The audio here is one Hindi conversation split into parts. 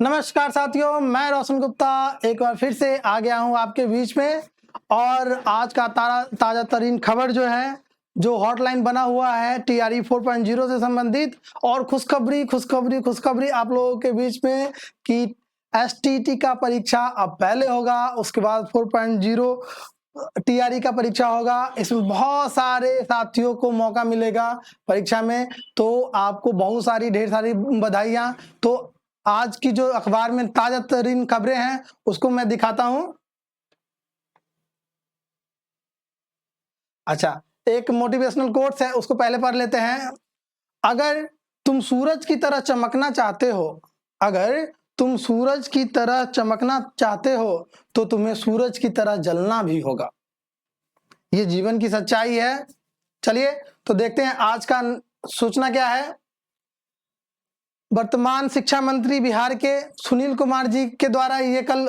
नमस्कार साथियों, मैं रोशन गुप्ता एक बार फिर से आ गया हूं आपके बीच में। और आज का ताज़ा तरीन खबर जो है, जो हॉटलाइन बना हुआ है टीआरई 4.0 से संबंधित, और खुशखबरी आप लोगों के बीच में कि एसटीटी का परीक्षा अब पहले होगा, उसके बाद 4.0 टीआरई का परीक्षा होगा। इसमें बहुत सारे साथियों को मौका मिलेगा परीक्षा में, तो आपको बहुत सारी ढेर सारी बधाइयाँ। तो आज की जो अखबार में ताजा तरीन खबरें हैं उसको मैं दिखाता हूं। अच्छा, एक मोटिवेशनल कोट्स है, उसको पहले पढ़ लेते हैं। अगर तुम सूरज की तरह चमकना चाहते हो, अगर तुम सूरज की तरह चमकना चाहते हो तो तुम्हें सूरज की तरह जलना भी होगा। ये जीवन की सच्चाई है। चलिए तो देखते हैं आज का सूचना क्या है। वर्तमान शिक्षा मंत्री बिहार के सुनील कुमार जी के द्वारा ये कल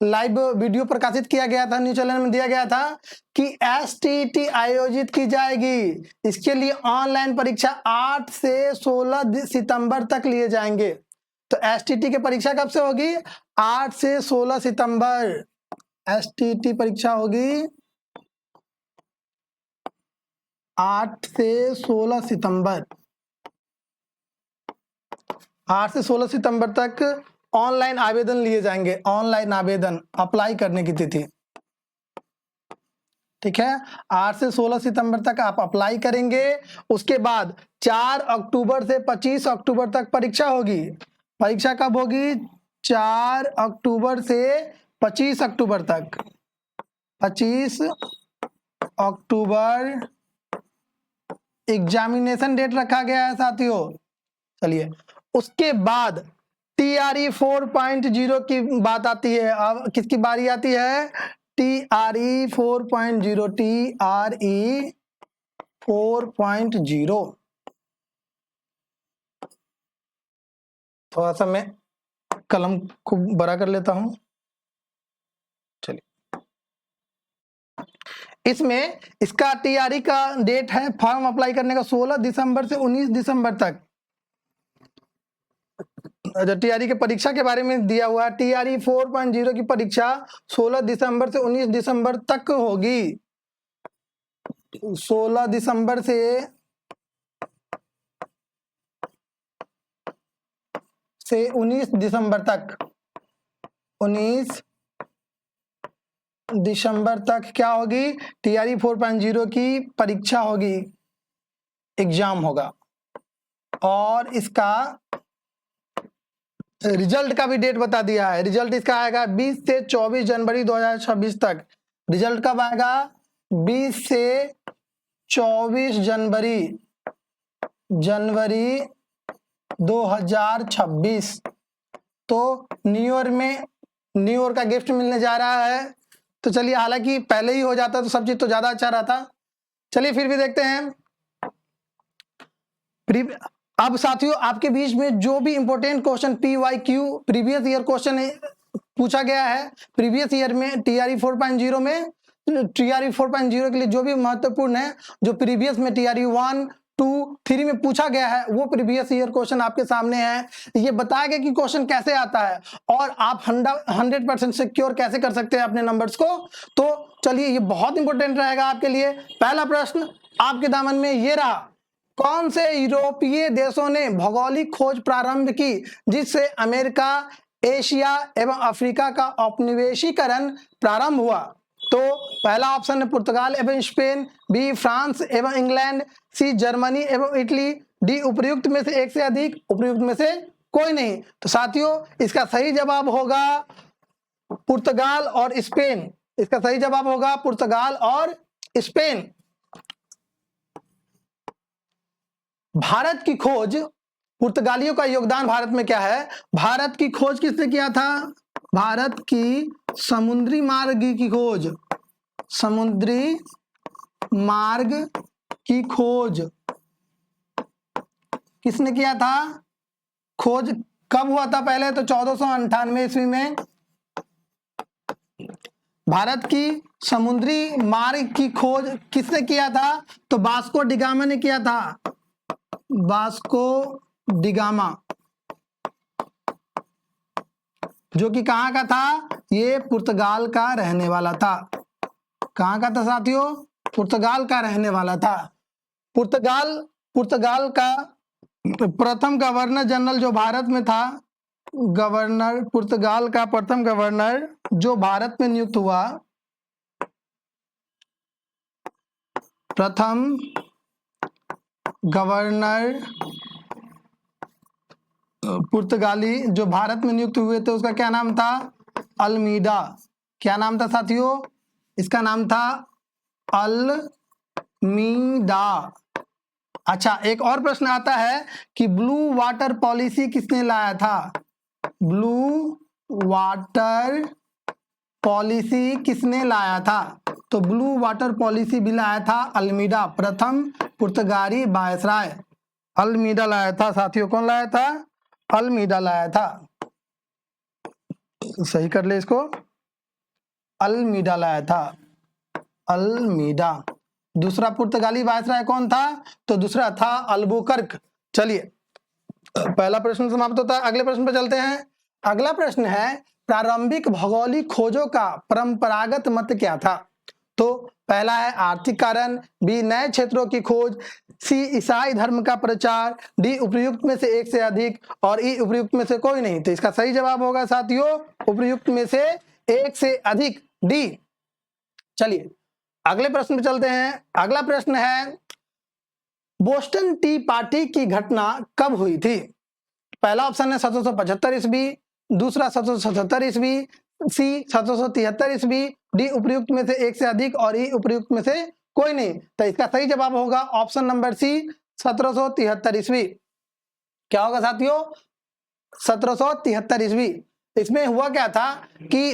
लाइव वीडियो प्रकाशित किया गया था, न्यूज चैनल में दिया गया था कि एसटीटी आयोजित की जाएगी। इसके लिए ऑनलाइन परीक्षा 8 से 16 सितंबर तक लिए जाएंगे। तो एसटीटी की परीक्षा कब से होगी? 8 से 16 सितंबर एसटीटी परीक्षा होगी। 8 से 16 सितंबर 8 से 16 सितंबर तक ऑनलाइन आवेदन लिए जाएंगे। ऑनलाइन आवेदन अप्लाई करने की तिथि, ठीक है, 8 से 16 सितंबर तक आप अप्लाई करेंगे। उसके बाद 4 अक्टूबर से 25 अक्टूबर तक परीक्षा होगी। परीक्षा कब होगी? 4 अक्टूबर से 25 अक्टूबर तक। 25 अक्टूबर एग्जामिनेशन डेट रखा गया है साथियों। चलिए, उसके बाद टीआरई 4.0 की बात आती है। अब किसकी बारी आती है? टीआरई 4.0। टीआरई 4.0 थोड़ा सा मैं कलम को बड़ा कर लेता हूं। चलिए, इसमें इसका टीआरई का डेट है फॉर्म अप्लाई करने का 16 दिसंबर से 19 दिसंबर तक। टीआरई के परीक्षा के बारे में दिया हुआ है। टीआरई 4.0 की परीक्षा 16 दिसंबर से 19 दिसंबर तक होगी। 16 दिसंबर से 19 दिसंबर तक। 19 दिसंबर तक क्या होगी? टीआरई 4.0 की परीक्षा होगी, एग्जाम होगा। और इसका रिजल्ट का भी डेट बता दिया है। रिजल्ट इसका आएगा 20 से 24 जनवरी 2026 तक। रिजल्ट कब आएगा? 20 से 24 जनवरी 2026। तो न्यू ईयर का गिफ्ट मिलने जा रहा है। तो चलिए, हालांकि पहले ही हो जाता तो सब चीज तो ज्यादा अच्छा रहता। चलिए फिर भी देखते हैं। अब साथियों, आपके बीच में जो भी important question PYQ previous year question पूछा गया है, प्रीवियस ईयर में टीआरई 4.0 में, टीआरई 4.0 के लिए जो भी महत्वपूर्ण है, जो प्रीवियस में टीआरई 1, 2, 3 में पूछा गया है, वो प्रीवियस ईयर क्वेश्चन आपके सामने है। ये बताया गया कि क्वेश्चन कैसे आता है और आप 100% सिक्योर कैसे कर सकते हैं अपने नंबर्स को। तो चलिए, ये बहुत इंपॉर्टेंट रहेगा आपके लिए। पहला प्रश्न आपके दामन में ये रहा। कौन से यूरोपीय देशों ने भौगोलिक खोज प्रारंभ की जिससे अमेरिका, एशिया एवं अफ्रीका का औपनिवेशीकरण प्रारंभ हुआ? तो पहला ऑप्शन है पुर्तगाल एवं स्पेन, बी फ्रांस एवं इंग्लैंड, सी जर्मनी एवं इटली, डी उपर्युक्त में से एक से अधिक, उपर्युक्त में से कोई नहीं। तो साथियों, इसका सही जवाब होगा पुर्तगाल और स्पेन। इसका सही जवाब होगा पुर्तगाल और स्पेन। भारत की खोज, पुर्तगालियों का योगदान भारत में क्या है? भारत की खोज किसने किया था? भारत की समुद्री मार्ग की खोज, समुद्री मार्ग की खोज किसने किया था? खोज कब हुआ था? पहले तो 1498 ईस्वी में। भारत की समुद्री मार्ग की खोज किसने किया था? तो वास्को डिगामा ने किया था। Vasco da Gama. जो कि कहाँ का था, ये पुर्तगाल का रहने वाला था। कहाँ का था साथियों, पुर्तगाल का रहने वाला था। पुर्तगाल का प्रथम गवर्नर जनरल जो भारत में था, पुर्तगाल का प्रथम गवर्नर जो भारत में नियुक्त हुआ, प्रथम गवर्नर पुर्तगाली जो भारत में नियुक्त हुए थे, उसका क्या नाम था, अल्मीडा। क्या नाम था साथियों, इसका नाम था अल्मीडा। अच्छा, एक और प्रश्न आता है कि ब्लू वाटर पॉलिसी किसने लाया था, ब्लू वाटर पॉलिसी किसने लाया था, तो ब्लू वाटर पॉलिसी भी लाया था अल्मीडा, प्रथम पुर्तगाली वायसराय अल्मीडा लाया था साथियों। कौन लाया था, अल्मीडा लाया था। सही कर ले इसको, अल्मीडा लाया था, अल्मीडा। दूसरा पुर्तगाली वायसराय कौन था, तो दूसरा था अल्बुकर्क। चलिए, पहला प्रश्न समाप्त होता है, अगले प्रश्न पर चलते हैं। अगला प्रश्न है, प्रारंभिक भौगोलिक खोजों का परंपरागत मत क्या था। तो पहला है आर्थिक कारण, बी नए क्षेत्रों की खोज, सी ईसाई धर्म का प्रचार, डी उपर्युक्त में से एक से अधिक, और ई उपर्युक्त में से कोई नहीं। तो इसका सही जवाब होगा साथियों उपर्युक्त में से एक से अधिक, डी। चलिए अगले प्रश्न पे चलते हैं। अगला प्रश्न है, बोस्टन टी पार्टी की घटना कब हुई थी। पहला ऑप्शन है 1775 ईस्वी, दूसरा 1777 ईस्वी, सी 1773 ईस्वी, डी उपर्युक्त में से एक से अधिक, और ई उपर्युक्त में से कोई नहीं। तो इसका सही जवाब होगा ऑप्शन नंबर सी 1773 ईस्वी। क्या होगा साथियों, 1773 ईस्वी। इसमें हुआ क्या था कि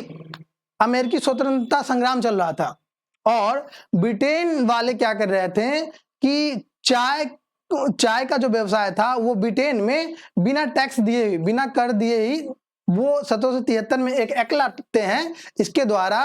अमेरिकी स्वतंत्रता संग्राम चल रहा था और ब्रिटेन वाले क्या कर रहे थे कि चाय का जो व्यवसाय था वो ब्रिटेन में बिना टैक्स दिए, बिना कर दिए ही वो 1773 में एक एक्ट लाते हैं। इसके द्वारा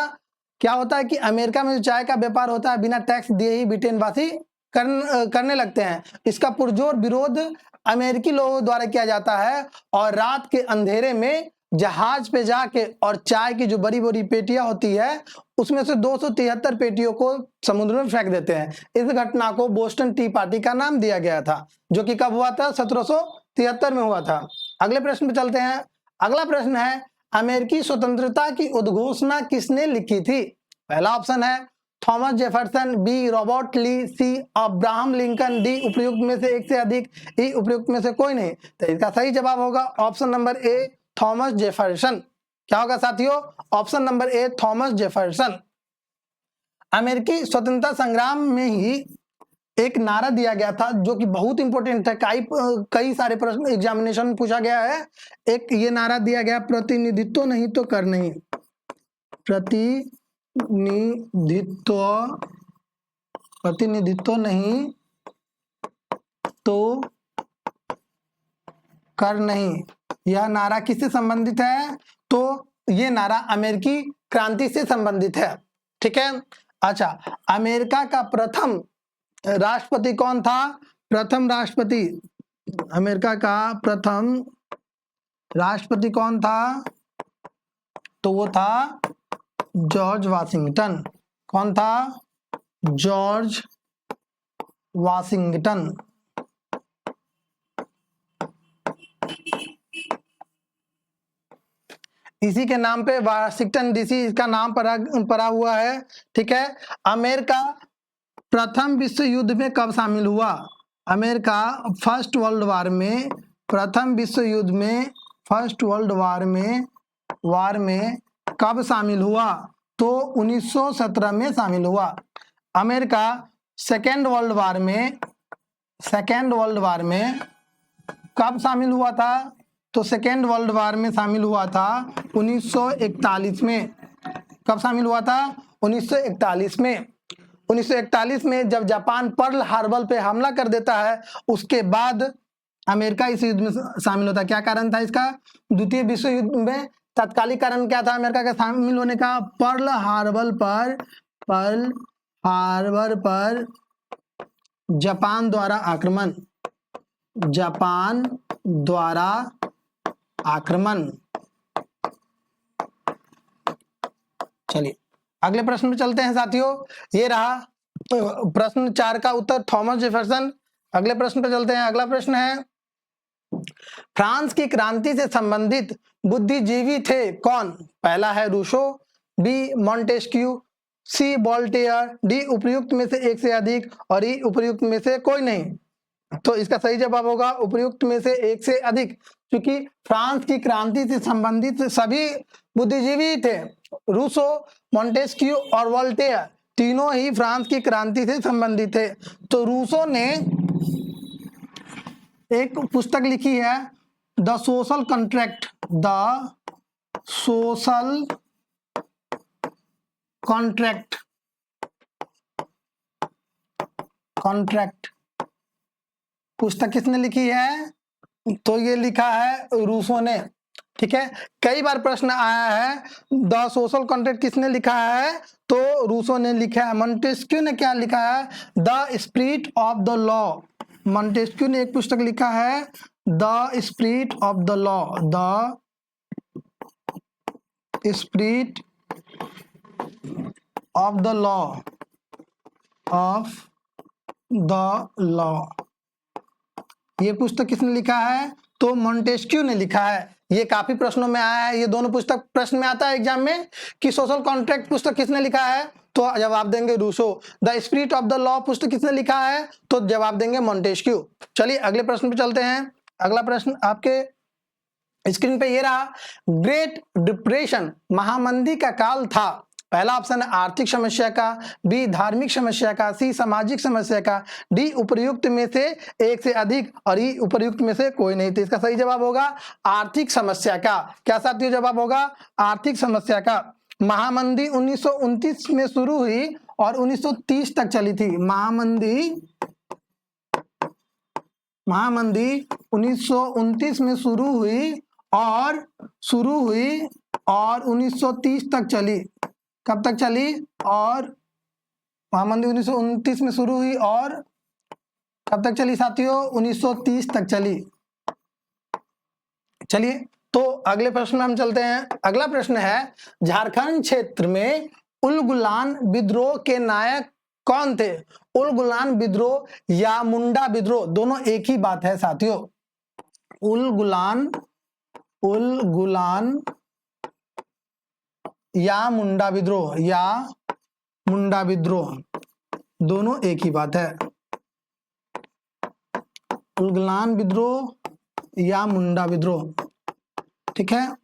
क्या होता है कि अमेरिका में जो चाय का व्यापार होता है बिना टैक्स दिए ही ब्रिटेन वासी करने लगते हैं। इसका पुरजोर विरोध अमेरिकी लोगों द्वारा किया जाता है और रात के अंधेरे में जहाज पे जाके और चाय की जो बड़ी बड़ी पेटियां होती है उसमें से 273 पेटियों को समुद्र में फेंक देते हैं। इस घटना को बोस्टन टी पार्टी का नाम दिया गया था, जो कि कब हुआ था, 1773 में हुआ था। अगले प्रश्न पे चलते हैं। अगला प्रश्न है, अमेरिकी स्वतंत्रता की उद्घोषणा किसने लिखी थी। पहला ऑप्शन है थॉमस जेफरसन, बी रॉबर्ट ली, सी अब्राहम लिंकन, डी उपर्युक्त में से एक से अधिक, ई उपर्युक्त में से कोई नहीं। तो इसका सही जवाब होगा ऑप्शन नंबर ए थॉमस जेफरसन। क्या होगा साथियों, ऑप्शन नंबर ए थॉमस जेफरसन। अमेरिकी स्वतंत्रता संग्राम में ही एक नारा दिया गया था जो कि बहुत इंपॉर्टेंट है, कई सारे प्रश्न एग्जामिनेशन में पूछा गया है। एक ये नारा दिया गया, प्रतिनिधित्व नहीं तो कर नहीं, प्रतिनिधित्व नहीं तो कर नहीं। यह नारा किससे संबंधित है, तो ये नारा अमेरिकी क्रांति से संबंधित है। ठीक है। अच्छा, अमेरिका का प्रथम राष्ट्रपति कौन था, प्रथम राष्ट्रपति, अमेरिका का प्रथम राष्ट्रपति कौन था, तो वो था जॉर्ज वाशिंगटन। कौन था, जॉर्ज वाशिंगटन। इसी के नाम पे वाशिंगटन डीसी इसका नाम पड़ा हुआ है। ठीक है। अमेरिका प्रथम विश्व युद्ध में कब शामिल हुआ, अमेरिका फर्स्ट वर्ल्ड वार में, प्रथम विश्व युद्ध में, फर्स्ट वर्ल्ड वार में कब शामिल हुआ, तो 1917 में शामिल हुआ। अमेरिका सेकेंड वर्ल्ड वार में कब शामिल हुआ था, तो सेकेंड वर्ल्ड वार में शामिल हुआ था 1941 में। कब शामिल हुआ था, 1941 में। 1941 में जब जापान पर्ल हार्बर पे हमला कर देता है, उसके बाद अमेरिका इस युद्ध में शामिल होता है। क्या कारण था इसका, द्वितीय विश्व युद्ध में तत्कालिक कारण क्या था अमेरिका का शामिल होने का, पर्ल हार्बर पर जापान द्वारा आक्रमण। चलिए अगले प्रश्न पे चलते हैं साथियों। ये रहा प्रश्न 4 का उत्तर, थॉमस जेफरसन। अगले प्रश्न पे चलते हैं। अगला प्रश्न है, फ्रांस की क्रांति से संबंधित बुद्धिजीवी थे कौन? पहला है रूसो, बी मॉन्टेस्क्यू, सी वोल्टेयर, डी उपर्युक्त में से एक से अधिक और ई उपर्युक्त में से कोई नहीं। तो इसका सही जवाब होगा उपर्युक्त में से एक से अधिक, क्योंकि फ्रांस की क्रांति से संबंधित सभी बुद्धिजीवी थे। रूसो, मॉन्टेस्क्यू और वोल्टेयर तीनों ही फ्रांस की क्रांति से संबंधित थे। तो रूसो ने एक पुस्तक लिखी है the social contract, the social contract, पुस्तक किसने लिखी है? तो ये लिखा है रूसो ने। ठीक है, कई बार प्रश्न आया है द सोशल कॉन्ट्रैक्ट किसने लिखा है? तो रूसो ने लिखा है। मॉन्टेस्क्यू ने क्या लिखा है? The spirit of the law. Montesquieu ने एक पुस्तक लिखा है the spirit of the law, the spirit of the law, of the law. ये पुस्तक किसने लिखा है? तो मॉन्टेस्क्यू ने लिखा है। ये काफी प्रश्नों में आया है, ये दोनों पुस्तक प्रश्न में आता है एग्जाम में कि सोशल कॉन्ट्रैक्ट पुस्तक किसने लिखा है? तो जवाब देंगे Rousseau. The spirit of the law पुस्तक किसने लिखा है? तो जवाब देंगे मॉन्टेस्क्यू। चलिए अगले प्रश्न पे चलते हैं। अगला प्रश्न आपके स्क्रीन पे ये रहा, ग्रेट डिप्रेशन महामंदी का काल था। पहला ऑप्शन है आर्थिक समस्या का, बी धार्मिक समस्या का, सी सामाजिक समस्या का, डी उपर्युक्त में से एक से अधिक और ई उपर्युक्त में से कोई नहीं। तो इसका सही जवाब होगा आर्थिक समस्या का। क्या साथियों जवाब होगा? आर्थिक समस्या का। महामंदी 1929 में शुरू हुई और 1930 तक चली थी। महामंदी 1929 में शुरू हुई और 1930 तक चली। कब तक चली? और महामंदी 1929 में शुरू हुई और कब तक चली साथियों? 1930 तक चली। चलिए तो अगले प्रश्न में हम चलते हैं। अगला प्रश्न है, झारखंड क्षेत्र में उलगुलान विद्रोह के नायक कौन थे? उलगुलान विद्रोह या मुंडा विद्रोह दोनों एक ही बात है साथियों। उलगुलान या मुंडा विद्रोह दोनों एक ही बात है। उलगुलान विद्रोह या मुंडा विद्रोह, ठीक है।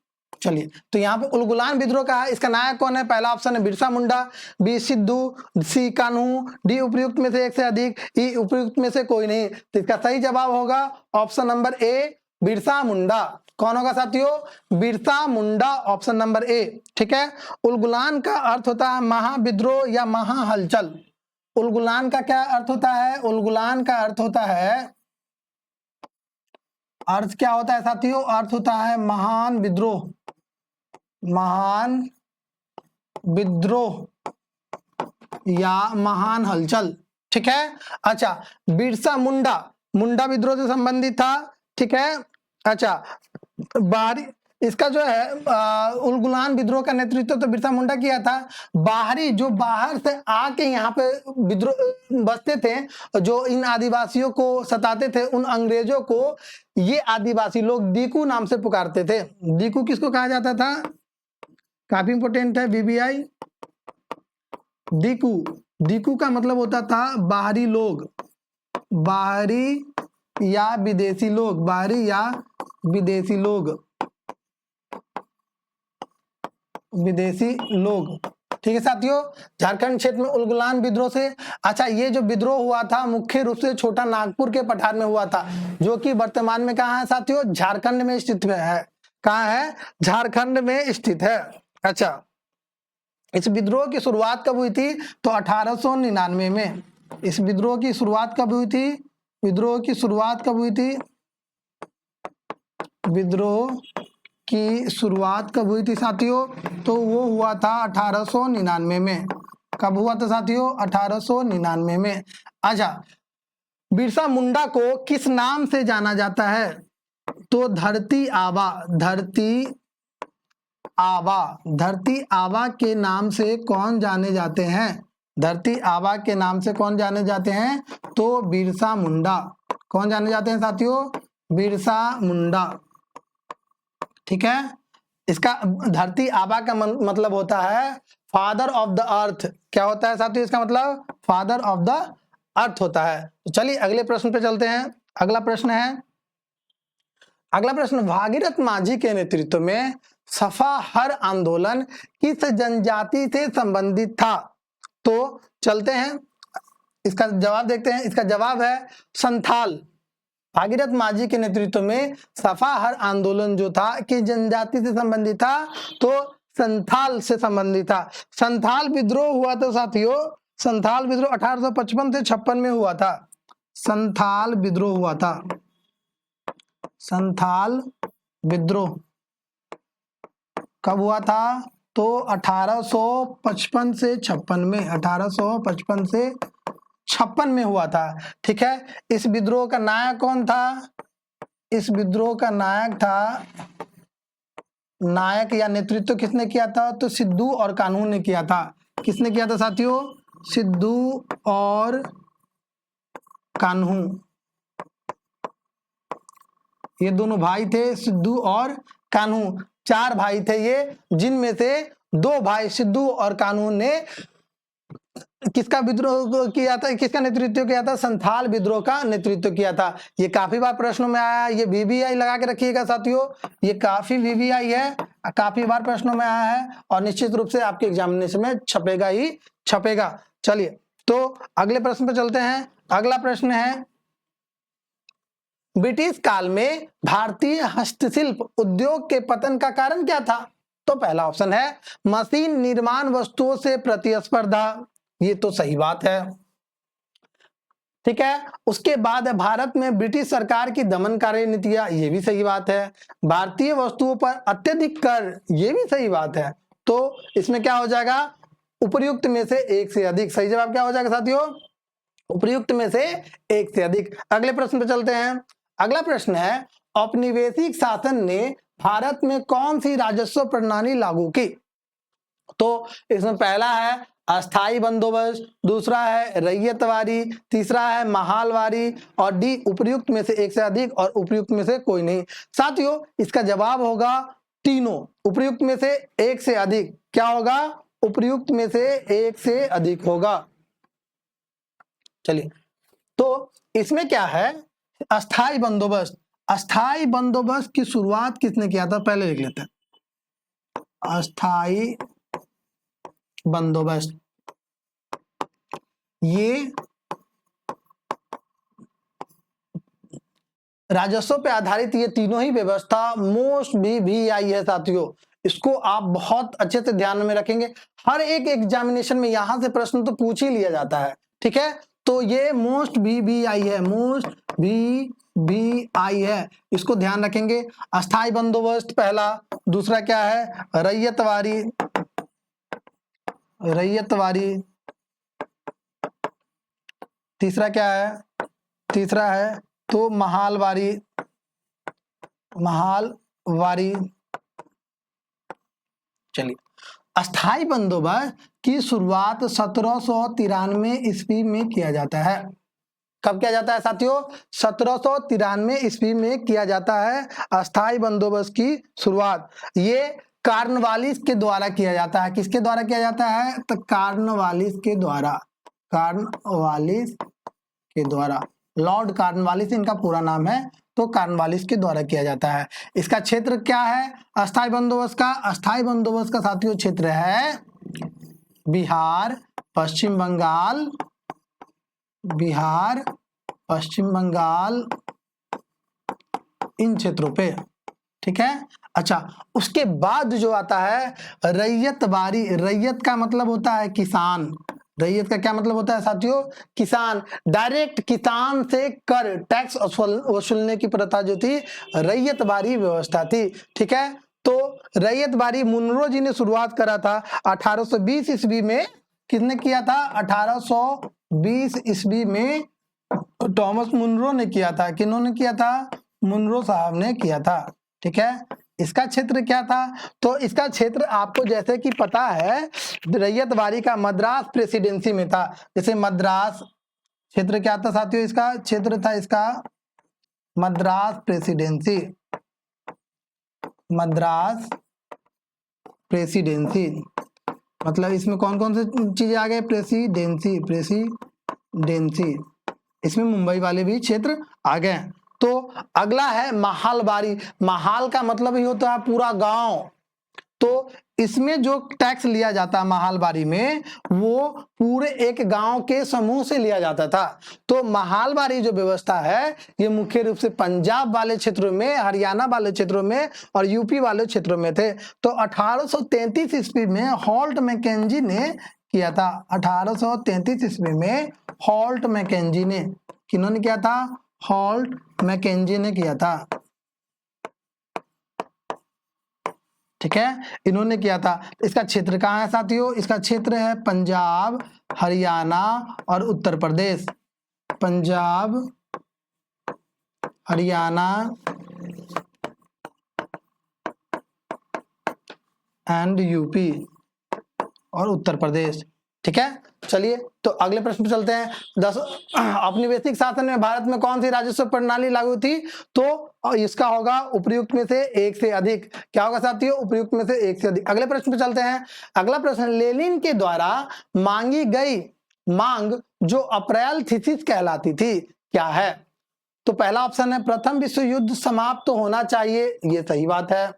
चलिए तो यहाँ पे उलगुलान विद्रोह का है, इसका नायक कौन है? पहला ऑप्शन है बिरसा मुंडा, बी सिद्धू, सी कान्हू, डी उपर्युक्त में से एक से अधिक, ई उपर्युक्त में से कोई नहीं। तो इसका सही जवाब होगा ऑप्शन नंबर ए बिरसा मुंडा। कौन होगा साथियों? बिरसा मुंडा, ऑप्शन नंबर ए। ठीक है। उलगुलान का अर्थ होता है महाविद्रोह या महाहलचल। उलगुलान का क्या अर्थ होता है? उलगुलान का अर्थ होता है, अर्थ क्या होता है साथियों? अर्थ होता है महान विद्रोह, महान विद्रोह या महान हलचल। ठीक है। अच्छा, बिरसा मुंडा मुंडा विद्रोह से संबंधित था। ठीक है। अच्छा, बाहरी इसका जो है उलगुलान विद्रोह का नेतृत्व तो बिरसा मुंडा किया था। बाहरी जो बाहर से आके यहाँ पे विद्रोह बसते थे, जो इन आदिवासियों को सताते थे, उन अंग्रेजों को ये आदिवासी लोग दीकू नाम से पुकारते थे। दीकू किसको कहा जाता था? काफी इंपोर्टेंट है बीबीआई। दीकू, दीकू का मतलब होता था बाहरी लोग, बाहरी या विदेशी लोग, बाहरी या विदेशी लोग, विदेशी लोग। ठीक है साथियों, झारखंड क्षेत्र में उलगुलान विद्रोह से, अच्छा ये जो विद्रोह हुआ था मुख्य रूप से छोटा नागपुर के पठार में हुआ था, जो कि वर्तमान में कहाँ है साथियों? झारखंड में स्थित है। कहाँ है? झारखंड में स्थित है। अच्छा, इस विद्रोह की शुरुआत कब हुई थी? तो 1899 में। इस विद्रोह की शुरुआत कब हुई थी? विद्रोह की शुरुआत कब हुई थी? विद्रोह की शुरुआत कब हुई थी साथियों? तो वो हुआ था 1899 में। कब हुआ था साथियों? 1899 में। अच्छा, बिरसा मुंडा को किस नाम से जाना जाता है? तो धरती आबा, धरती आबा, धरती आबा के नाम से कौन जाने जाते हैं? धरती आबा के नाम से कौन जाने जाते हैं? तो बिरसा मुंडा। कौन जाने जाते हैं साथियों? बिरसा मुंडा। ठीक है, इसका धरती आबा का मतलब होता है फादर ऑफ द अर्थ। क्या होता है साथियों इसका मतलब? फादर ऑफ द अर्थ होता है। तो चलिए अगले प्रश्न पे चलते हैं। अगला प्रश्न है, अगला प्रश्न, भागीरथ माझी के नेतृत्व में सफा हर आंदोलन किस जनजाति से संबंधित था? तो चलते हैं, इसका जवाब देखते हैं। इसका जवाब है संथाल। भागीरथ माझी के नेतृत्व में सफा हर आंदोलन जो था किस जनजाति से संबंधित था? तो संथाल से संबंधित था। संथाल विद्रोह हुआ था साथियों, संथाल विद्रोह 1855 से 56 में हुआ था। संथाल विद्रोह हुआ था। संथाल विद्रोह कब हुआ था? तो 1855 से 56 में, 1855 से 56 में हुआ था। ठीक है, इस विद्रोह का नायक कौन था? इस विद्रोह का नायक था, नायक या नेतृत्व किसने किया था? तो सिद्धू और कान्हू ने किया था। किसने किया था साथियों? सिद्धू और कान्हू, ये दोनों भाई थे, सिद्धू और कान्हू। 4 भाई थे ये, जिनमें से 2 भाई सिद्धू और कान्हू ने किसका विद्रोह किया था? किसका नेतृत्व किया था? संथाल विद्रोह का नेतृत्व किया था। ये काफी बार प्रश्नों में आया है, ये वीवीआई लगा के रखिएगा साथियों, ये काफी वीवीआई है, काफी बार प्रश्नों में आया है और निश्चित रूप से आपके एग्जामिनेशन में छपेगा ही छपेगा। चलिए तो अगले प्रश्न पर चलते हैं। अगला प्रश्न है, ब्रिटिश काल में भारतीय हस्तशिल्प उद्योग के पतन का कारण क्या था? तो पहला ऑप्शन है मशीन निर्माण वस्तुओं से प्रतिस्पर्धा, ये तो सही बात है। ठीक है, उसके बाद भारत में ब्रिटिश सरकार की दमनकारी नीतियां, ये भी सही बात है। भारतीय वस्तुओं पर अत्यधिक कर, ये भी सही बात है। तो इसमें क्या हो जाएगा? उपर्युक्त में से एक से अधिक। सही जवाब क्या हो जाएगा साथियों? उपर्युक्त में से एक से अधिक। अगले प्रश्न पे चलते हैं। अगला प्रश्न है, औपनिवेशिक शासन ने भारत में कौन सी राजस्व प्रणाली लागू की? तो इसमें पहला है अस्थाई बंदोबस्त, दूसरा है रैयतवारी, तीसरा है महालवारी और डी उपर्युक्त में से एक से अधिक और उपर्युक्त में से कोई नहीं। साथियों इसका जवाब होगा तीनों, उपर्युक्त में से एक से अधिक। क्या होगा? उपर्युक्त में से एक से अधिक होगा। चलिए तो इसमें क्या है? अस्थाई बंदोबस्त, अस्थाई बंदोबस्त की शुरुआत किसने किया था? पहले लिख लेते हैं, अस्थाई बंदोबस्त, ये राजस्व पे आधारित ये तीनों ही व्यवस्था मोस्ट वीवीआई है साथियों। इसको आप बहुत अच्छे से ध्यान में रखेंगे, हर एक एग्जामिनेशन में यहां से प्रश्न तो पूछ ही लिया जाता है। ठीक है, तो ये मोस्ट वीवीआई है, मोस्ट वीवीआई है, इसको ध्यान रखेंगे। अस्थाई बंदोबस्त पहला, दूसरा क्या है? रैयतवारी, रैयतवारी, तीसरा क्या है? तीसरा है तो महालवारी, महालवारी। चलिए, अस्थाई बंदोबस्त की शुरुआत 1793 ईस्वी में किया जाता है। कब किया जाता है साथियों? 1793 ईस्वी में किया जाता है अस्थाई बंदोबस्त की शुरुआत। ये कार्नवालिस के द्वारा किया जाता है। किसके द्वारा किया जाता है? तो कार्नवालिस के द्वारा, कार्नवालिस के द्वारा, लॉर्ड कार्नवालिस इनका पूरा नाम है, तो कार्नवालिस के द्वारा किया जाता है। इसका क्षेत्र क्या है अस्थाई बंदोबस्त का? अस्थाई बंदोबस्त का साथियों क्षेत्र है बिहार, पश्चिम बंगाल, बिहार, पश्चिम बंगाल, इन क्षेत्रों पे। ठीक है, अच्छा उसके बाद जो आता है रैयतवारी। रैयत का मतलब होता है किसान, रैयत का क्या मतलब होता है साथियों? किसान। डायरेक्ट किसान से कर टैक्स वसूलने की प्रथा जो थी रैयतवारी व्यवस्था थी। ठीक है, तो रैयतवारी मुनरो जी ने शुरुआत करा था 1820 ईस्वी में। किसने किया था? 1820 ईस्वी में टॉमस मुनरो ने किया था। किन्होंने किया था? मुनरो साहब ने किया था। ठीक है, इसका क्षेत्र क्या था? तो इसका क्षेत्र आपको जैसे कि पता है रैयतवाड़ी का मद्रास प्रेसिडेंसी में था। जैसे मद्रास क्षेत्र क्या था साथियों? इसका क्षेत्र था इसका मद्रास प्रेसिडेंसी, मद्रास प्रेसिडेंसी। मतलब इसमें कौन कौन से चीजें आ गए? प्रेसिडेंसी, प्रेसिडेंसी, इसमें मुंबई वाले भी क्षेत्र आ गए। तो अगला है महालबारी। महाल का मतलब ही होता है पूरा गांव। तो इसमें जो टैक्स लिया जाता है महालबारी में, वो पूरे एक गांव के समूह से लिया जाता था। तो महालबारी जो व्यवस्था है ये मुख्य रूप से पंजाब वाले क्षेत्रों में, हरियाणा वाले क्षेत्रों में और यूपी वाले क्षेत्रों में थे। तो 1833 ईस्वी में हॉल्ट मैकेंजी ने किया था। 1833 ईस्वी में हॉल्ट मैकेंजी ने, किन्होंने किया था? हॉल्ट मैकेंजी ने किया था। ठीक है, इन्होंने किया था। इसका क्षेत्र कहाँ है साथियों? इसका क्षेत्र है पंजाब, हरियाणा और उत्तर प्रदेश। पंजाब, हरियाणा एंड यूपी और उत्तर प्रदेश। ठीक है, चलिए तो अगले प्रश्न पे चलते हैं। औपनिवेशिक शासन में भारत में कौन सी राजस्व प्रणाली लागू थी? तो इसका होगा उपर्युक्त में से एक से अधिक। क्या होगा साथियों? उपर्युक्त में से एक से अधिक। अगले प्रश्न पे चलते हैं। अगला प्रश्न, लेनिन के द्वारा मांगी गई मांग जो अप्रैल थीसिस कहलाती थी क्या है? तो पहला ऑप्शन है प्रथम विश्व युद्ध समाप्त तो होना चाहिए, ये सही बात है,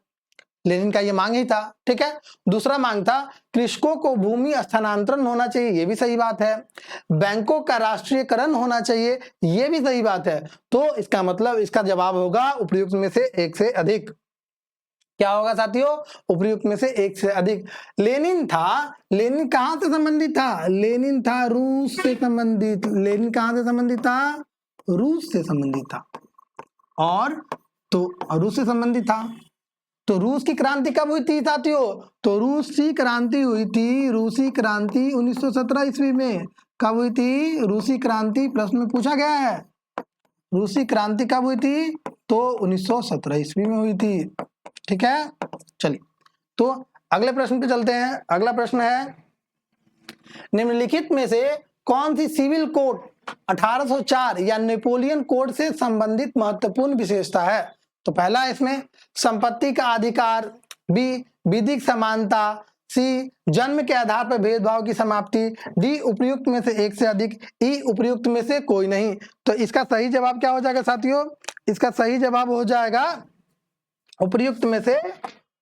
लेनिन का ये मांग ही था। ठीक है, दूसरा मांग था कृषकों को भूमि स्थानांतरण होना चाहिए, ये भी सही बात है। बैंकों का राष्ट्रीयकरण होना चाहिए, ये भी सही बात है। तो इसका मतलब इसका जवाब होगा उपर्युक्त में से एक से अधिक। क्या होगा साथियों? उपर्युक्त में से एक से अधिक। लेनिन था, लेनिन कहां से संबंधित था? लेनिन था रूस से संबंधित। लेनिन कहां से संबंधित था? रूस से संबंधित था। और तो रूस से संबंधित था। तो रूस की क्रांति कब हुई थी साथियों? तो रूसी क्रांति हुई थी, रूसी क्रांति 1917 ईस्वी में। कब हुई थी रूसी क्रांति? प्रश्न में पूछा गया है रूसी क्रांति कब हुई थी? तो 1917 ईस्वी में हुई थी। ठीक है, चलिए तो अगले प्रश्न पे चलते हैं। अगला प्रश्न है निम्नलिखित में से कौन सी सिविल कोड 1804 या नेपोलियन कोड से संबंधित महत्वपूर्ण विशेषता है? तो पहला इसमें संपत्ति का अधिकार, बी विधिक समानता, सी जन्म के आधार पर भेदभाव की समाप्ति, डी उपर्युक्त में से एक से अधिक, ई उपर्युक्त में से कोई नहीं। तो इसका सही जवाब क्या हो जाएगा साथियों? इसका सही जवाब हो जाएगा उपर्युक्त में से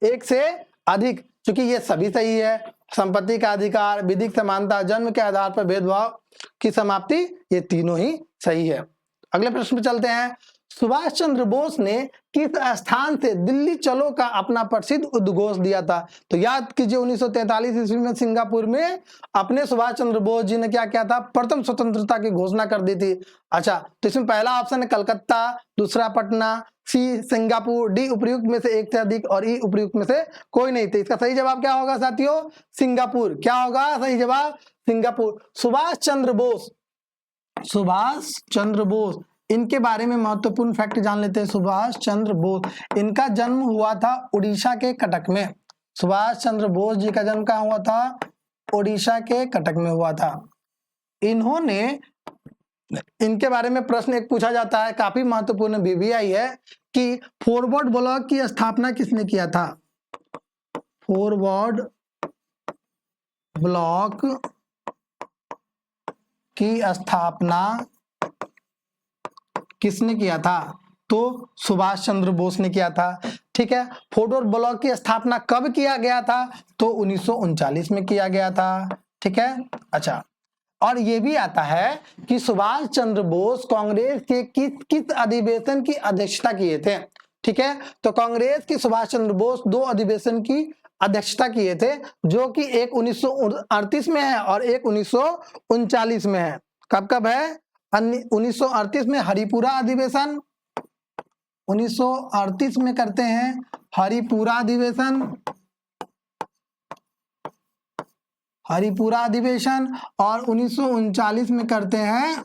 एक से अधिक, क्योंकि ये सभी सही है। संपत्ति का अधिकार, विधिक समानता, जन्म के आधार पर भेदभाव की समाप्ति, ये तीनों ही सही है। अगले प्रश्न पे चलते हैं। सुभाष चंद्र बोस ने किस स्थान से दिल्ली चलो का अपना प्रसिद्ध उद्घोष दिया था? तो याद कीजिए 1943 ईस्वी में सिंगापुर में अपने सुभाष चंद्र बोस जी ने क्या किया था? प्रथम स्वतंत्रता की घोषणा कर दी थी। अच्छा, तो इसमें पहला ऑप्शन है कलकत्ता, दूसरा पटना, सी सिंगापुर, डी उपर्युक्त में से एक से अधिक और ई उपर्युक्त में से कोई नहीं। तो इसका सही जवाब क्या होगा साथियों? सिंगापुर। क्या होगा सही जवाब? सिंगापुर। सुभाष चंद्र बोस, सुभाष चंद्र बोस, इनके बारे में महत्वपूर्ण फैक्ट जान लेते हैं। सुभाष चंद्र बोस, इनका जन्म हुआ था उड़ीसा के कटक में। सुभाष चंद्र बोस जी का जन्म कहाँ हुआ था? उड़ीसा के कटक में हुआ था। इन्होंने, इनके बारे में प्रश्न एक पूछा जाता है, काफी महत्वपूर्ण VVI है, कि फॉरवर्ड ब्लॉक की स्थापना किसने किया था? फॉरवर्ड ब्लॉक की स्थापना किसने किया था? तो सुभाष चंद्र बोस ने किया था। ठीक है, फॉरवर्ड ब्लॉक की स्थापना कब किया गया था? तो 1939 में किया गया था। ठीक है, अच्छा, और ये भी आता है कि सुभाष चंद्र बोस कांग्रेस के किस किस अधिवेशन की अध्यक्षता किए थे? ठीक है, तो कांग्रेस के सुभाष चंद्र बोस 2 अधिवेशन की अध्यक्षता किए थे, जो कि एक 1938 में है और एक 1939 में है। कब कब है? 1938 में हरिपुरा अधिवेशन, 1938 में करते हैं हरिपुरा अधिवेशन, हरिपुरा अधिवेशन, और 1939 में करते हैं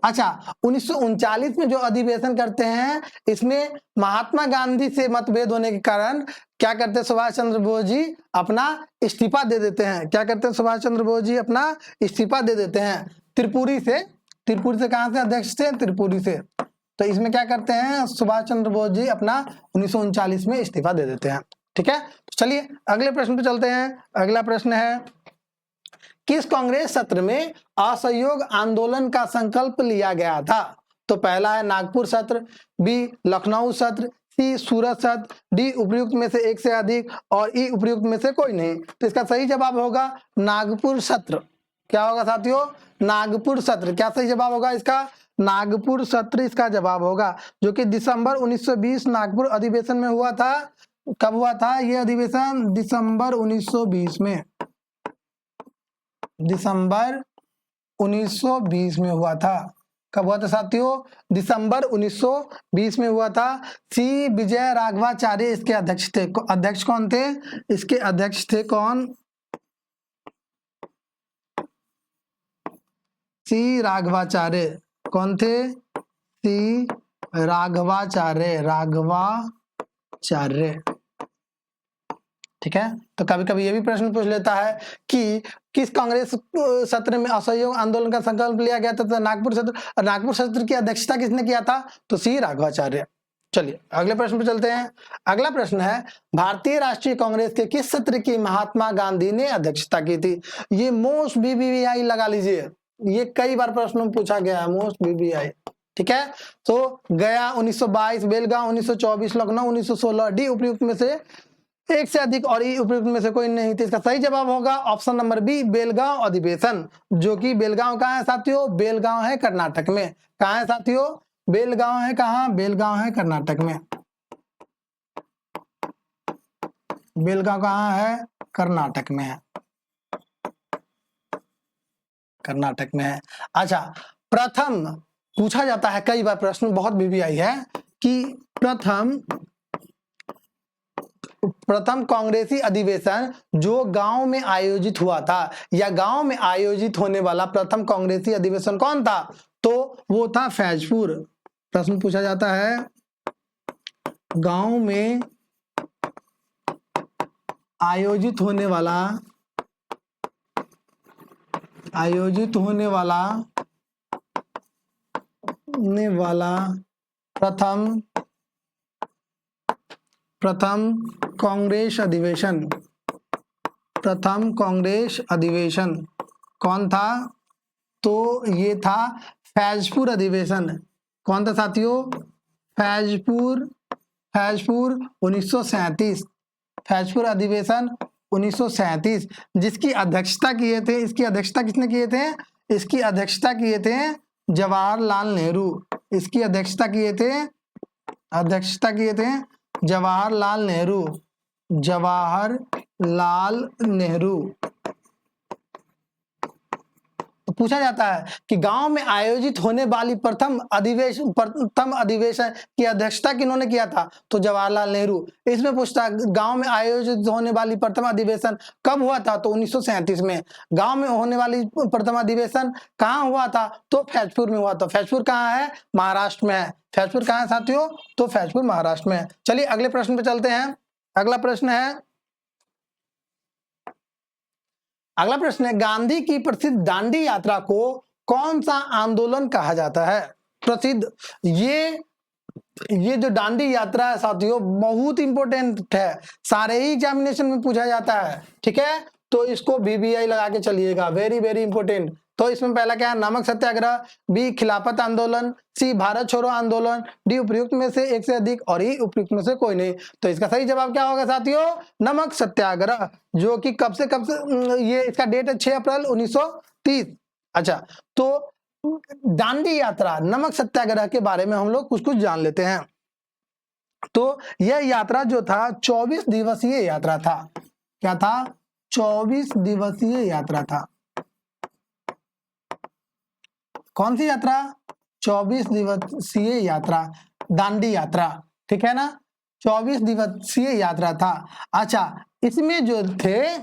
अच्छा, 1939 में जो अधिवेशन करते हैं, इसमें महात्मा गांधी से मतभेद होने के कारण क्या करते हैं सुभाष चंद्र बोस जी अपना इस्तीफा दे देते हैं। क्या करते हैं सुभाष चंद्र बोस जी अपना इस्तीफा दे देते हैं त्रिपुरी से। त्रिपुरी से कहां से अध्यक्ष थे? त्रिपुरी से। तो इसमें क्या करते हैं सुभाष चंद्र बोस जी अपना 1939 में इस्तीफा दे देते हैं। ठीक है, चलिए अगले प्रश्न पे चलते हैं। अगला प्रश्न है, किस कांग्रेस सत्र में असहयोग आंदोलन का संकल्प लिया गया था? तो पहला है नागपुर सत्र, बी लखनऊ सत्र, सी सूरत सत्र, डी उपयुक्त में से एक से अधिक और ई उपयुक्त में से कोई नहीं। तो इसका सही जवाब होगा नागपुर सत्र। क्या होगा साथियों? नागपुर सत्र। क्या सही जवाब होगा इसका? नागपुर सत्र इसका जवाब होगा, जो कि दिसंबर 1920 नागपुर अधिवेशन में हुआ था। कब हुआ था ये अधिवेशन? दिसंबर 1920 में। दिसंबर 1920 में हुआ था। कब हुआ था साथियों? दिसंबर 1920 में हुआ था। सी विजय राघवाचार्य इसके अध्यक्ष थे। अध्यक्ष कौन थे? इसके अध्यक्ष थे कौन? सी राघवाचार्य। कौन थे? सी राघवाचार्य। राघवाचार्य। ठीक है, तो कभी कभी ये भी प्रश्न पूछ लेता है कि किस कांग्रेस सत्र में असहयोग आंदोलन का संकल्प लिया गया था? तो नागपुर सत्र। नागपुर सत्र की अध्यक्षता किसने किया था? तो सी राघवाचार्य। चलिए अगले प्रश्न पे चलते हैं। अगला प्रश्न है, भारतीय राष्ट्रीय कांग्रेस के किस सत्र की महात्मा गांधी ने अध्यक्षता की थी? ये मोस्ट बीबीआई लगा लीजिए, ये कई बार प्रश्न में पूछा गया है, मोस्ट बीबीआई। ठीक है, तो गया 1922, बेलगांव 1924, लखनऊ 1916, डी उपयुक्त में से एक से अधिक और ई उपयुक्त में से कोई नहीं। तो इसका सही जवाब होगा ऑप्शन नंबर बी बेलगांव अधिवेशन, जो कि बेलगांव कहाँ है साथियों? बेलगांव है कर्नाटक में। कहाँ है साथियों? बेलगांव है कहाँ? बेलगांव है कर्नाटक में। बेलगांव कहाँ है? कर्नाटक में है। कर्नाटक में है। अच्छा, प्रथम पूछा जाता है कई बार प्रश्न, बहुत बीबीआई है कि प्रथम कांग्रेसी अधिवेशन जो गांव में आयोजित हुआ था, या गांव में आयोजित होने वाला प्रथम कांग्रेसी अधिवेशन कौन था? तो वो था फैजपुर। प्रश्न पूछा जाता है गांव में आयोजित होने वाला प्रथम कांग्रेस अधिवेशन कौन था? तो ये था फैजपुर अधिवेशन। कौन था साथियों? फैजपुर 1937। फैजपुर अधिवेशन 1937, जिसकी अध्यक्षता किए थे, इसकी अध्यक्षता किसने किए थे? इसकी अध्यक्षता किए थे जवाहरलाल नेहरू। इसकी अध्यक्षता किए थे जवाहरलाल नेहरू। तो पूछा जाता है कि गांव में आयोजित होने वाली प्रथम अधिवेशन की अध्यक्षता किन्होंने किया था? तो जवाहरलाल नेहरू। इसमें पूछता है गांव में आयोजित होने वाली प्रथम अधिवेशन कब हुआ था? तो 1937 में। गांव में होने वाली प्रथम अधिवेशन कहाँ हुआ था? तो फैजपुर में हुआ था। फैजपुर कहाँ है? महाराष्ट्र में है। फैजपुर कहाँ है साथियों? तो फैजपुर महाराष्ट्र में है। चलिए अगले प्रश्न पे चलते हैं। अगला प्रश्न है गांधी की प्रसिद्ध दांडी यात्रा को कौन सा आंदोलन कहा जाता है? प्रसिद्ध ये जो दांडी यात्रा है साथियों बहुत इंपॉर्टेंट है, सारे ही एग्जामिनेशन में पूछा जाता है। ठीक है, तो इसको बीबीआई लगा के चलिएगा, वेरी वेरी इंपॉर्टेंट। तो इसमें पहला क्या है? नमक सत्याग्रह, बी खिलाफत आंदोलन, सी भारत छोड़ो आंदोलन, डी उपयुक्त में से एक से अधिक और ई उपयुक्त में से कोई नहीं। तो इसका सही जवाब क्या होगा साथियों? नमक सत्याग्रह, जो कि कब से ये इसका डेट है 6 अप्रैल 1930। अच्छा, तो दांडी यात्रा, नमक सत्याग्रह के बारे में हम लोग कुछ जान लेते हैं। तो यह यात्रा जो था 24 दिवसीय यात्रा था। क्या था? 24 दिवसीय यात्रा था। कौन सी यात्रा? 24 दिवसीय यात्रा, दांडी यात्रा। ठीक है ना, 24 दिवसीय यात्रा था। अच्छा, इसमें जो थे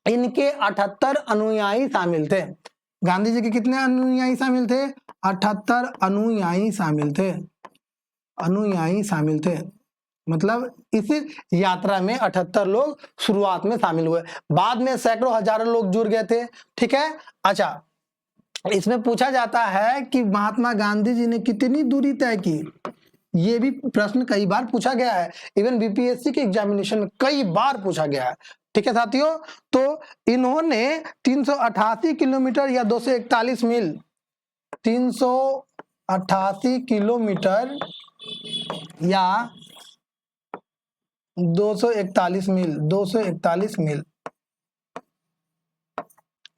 इनके 78 अनुयायी शामिल थे। गांधी जी के कितने अनुयायी शामिल थे? 78 अनुयायी शामिल थे, अनुयायी शामिल थे। मतलब इस यात्रा में 78 लोग शुरुआत में शामिल हुए, बाद में सैकड़ों हजारों लोग जुड़ गए थे। ठीक है। अच्छा, इसमें पूछा जाता है कि महात्मा गांधी जी ने कितनी दूरी तय की। ये भी प्रश्न कई बार पूछा गया है, इवन बीपीएससी के एग्जामिनेशन में कई बार पूछा गया है। ठीक है साथियों, तो इन्होंने 388 किलोमीटर या 241 मील, 388 किलोमीटर या 241 मील, 241 मील।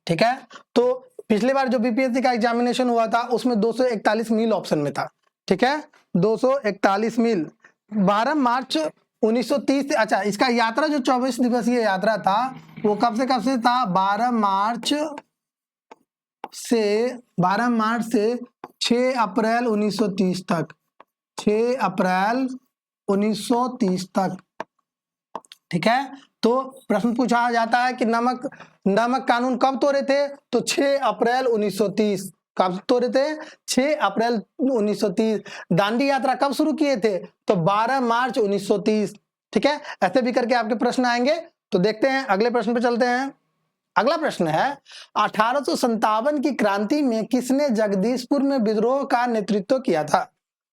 ठीक है, तो पिछली बार जो बीपीएससी का एग्जामिनेशन हुआ था उसमें 241 मील ऑप्शन में था। ठीक है, 241 मील। 12 मार्च 1930 से, अच्छा इसका यात्रा जो 24 दिवसीय यात्रा था वो कब से था? 12 मार्च से 6 अप्रैल 1930 तक, 6 अप्रैल 1930 तक। ठीक है, तो प्रश्न पूछा जाता है कि नमक कानून कब तोड़े थे? तो 6 अप्रैल 1930। कब तोड़े थे? 6 अप्रैल 1930। दांडी यात्रा कब शुरू किए थे? तो 12 मार्च 1930। ठीक है, ऐसे भी करके आपके प्रश्न आएंगे। तो देखते हैं, अगले प्रश्न पे चलते हैं। अगला प्रश्न है 1857 की क्रांति में किसने जगदीशपुर में विद्रोह का नेतृत्व किया था?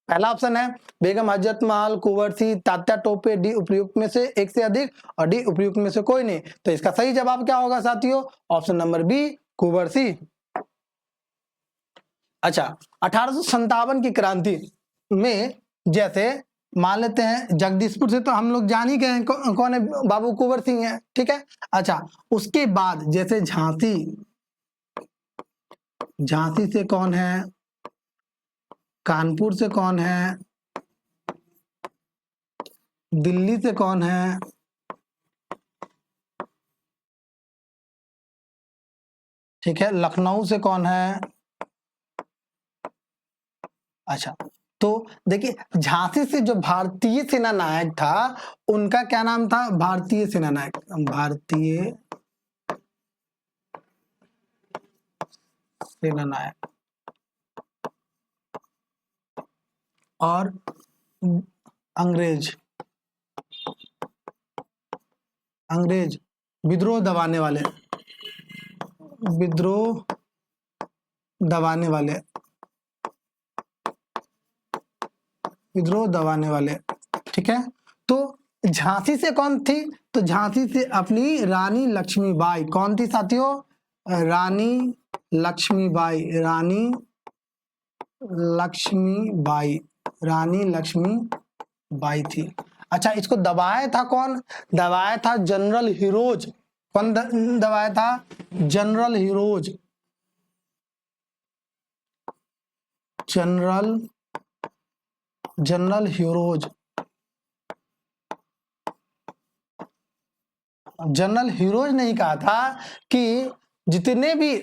पहला ऑप्शन है बेगम हजरत महल, कुंवर सिंह, तात्या टोपे, डी उपयुक्त में से एक से अधिक और डी उपयुक्त में से कोई नहीं। तो इसका सही जवाब क्या होगा साथियों? Option number B, Kunwar Singh. अच्छा, 1857 की क्रांति में जैसे मान लेते हैं जगदीशपुर से तो हम लोग जान ही गए हैं कौन है, बाबू कुंवर सिंह है। ठीक है, अच्छा उसके बाद जैसे झांसी से कौन है, कानपुर से कौन है, दिल्ली से कौन है, ठीक है, लखनऊ से कौन है। अच्छा, तो देखिए झांसी से जो भारतीय सेना नायक था उनका क्या नाम था? भारतीय सेना नायक, भारतीय सेना नायक। और अंग्रेज विद्रोह दबाने वाले, ठीक है, तो झांसी से कौन थी? तो झांसी से अपनी रानी लक्ष्मीबाई। कौन थी साथियों? रानी लक्ष्मीबाई थी। अच्छा, इसको दबाया था कौन? दबाया था जनरल हीरोज। कौन दबाया था? General heroes. जनरल हीरोज ने ही कहा था कि जितने भी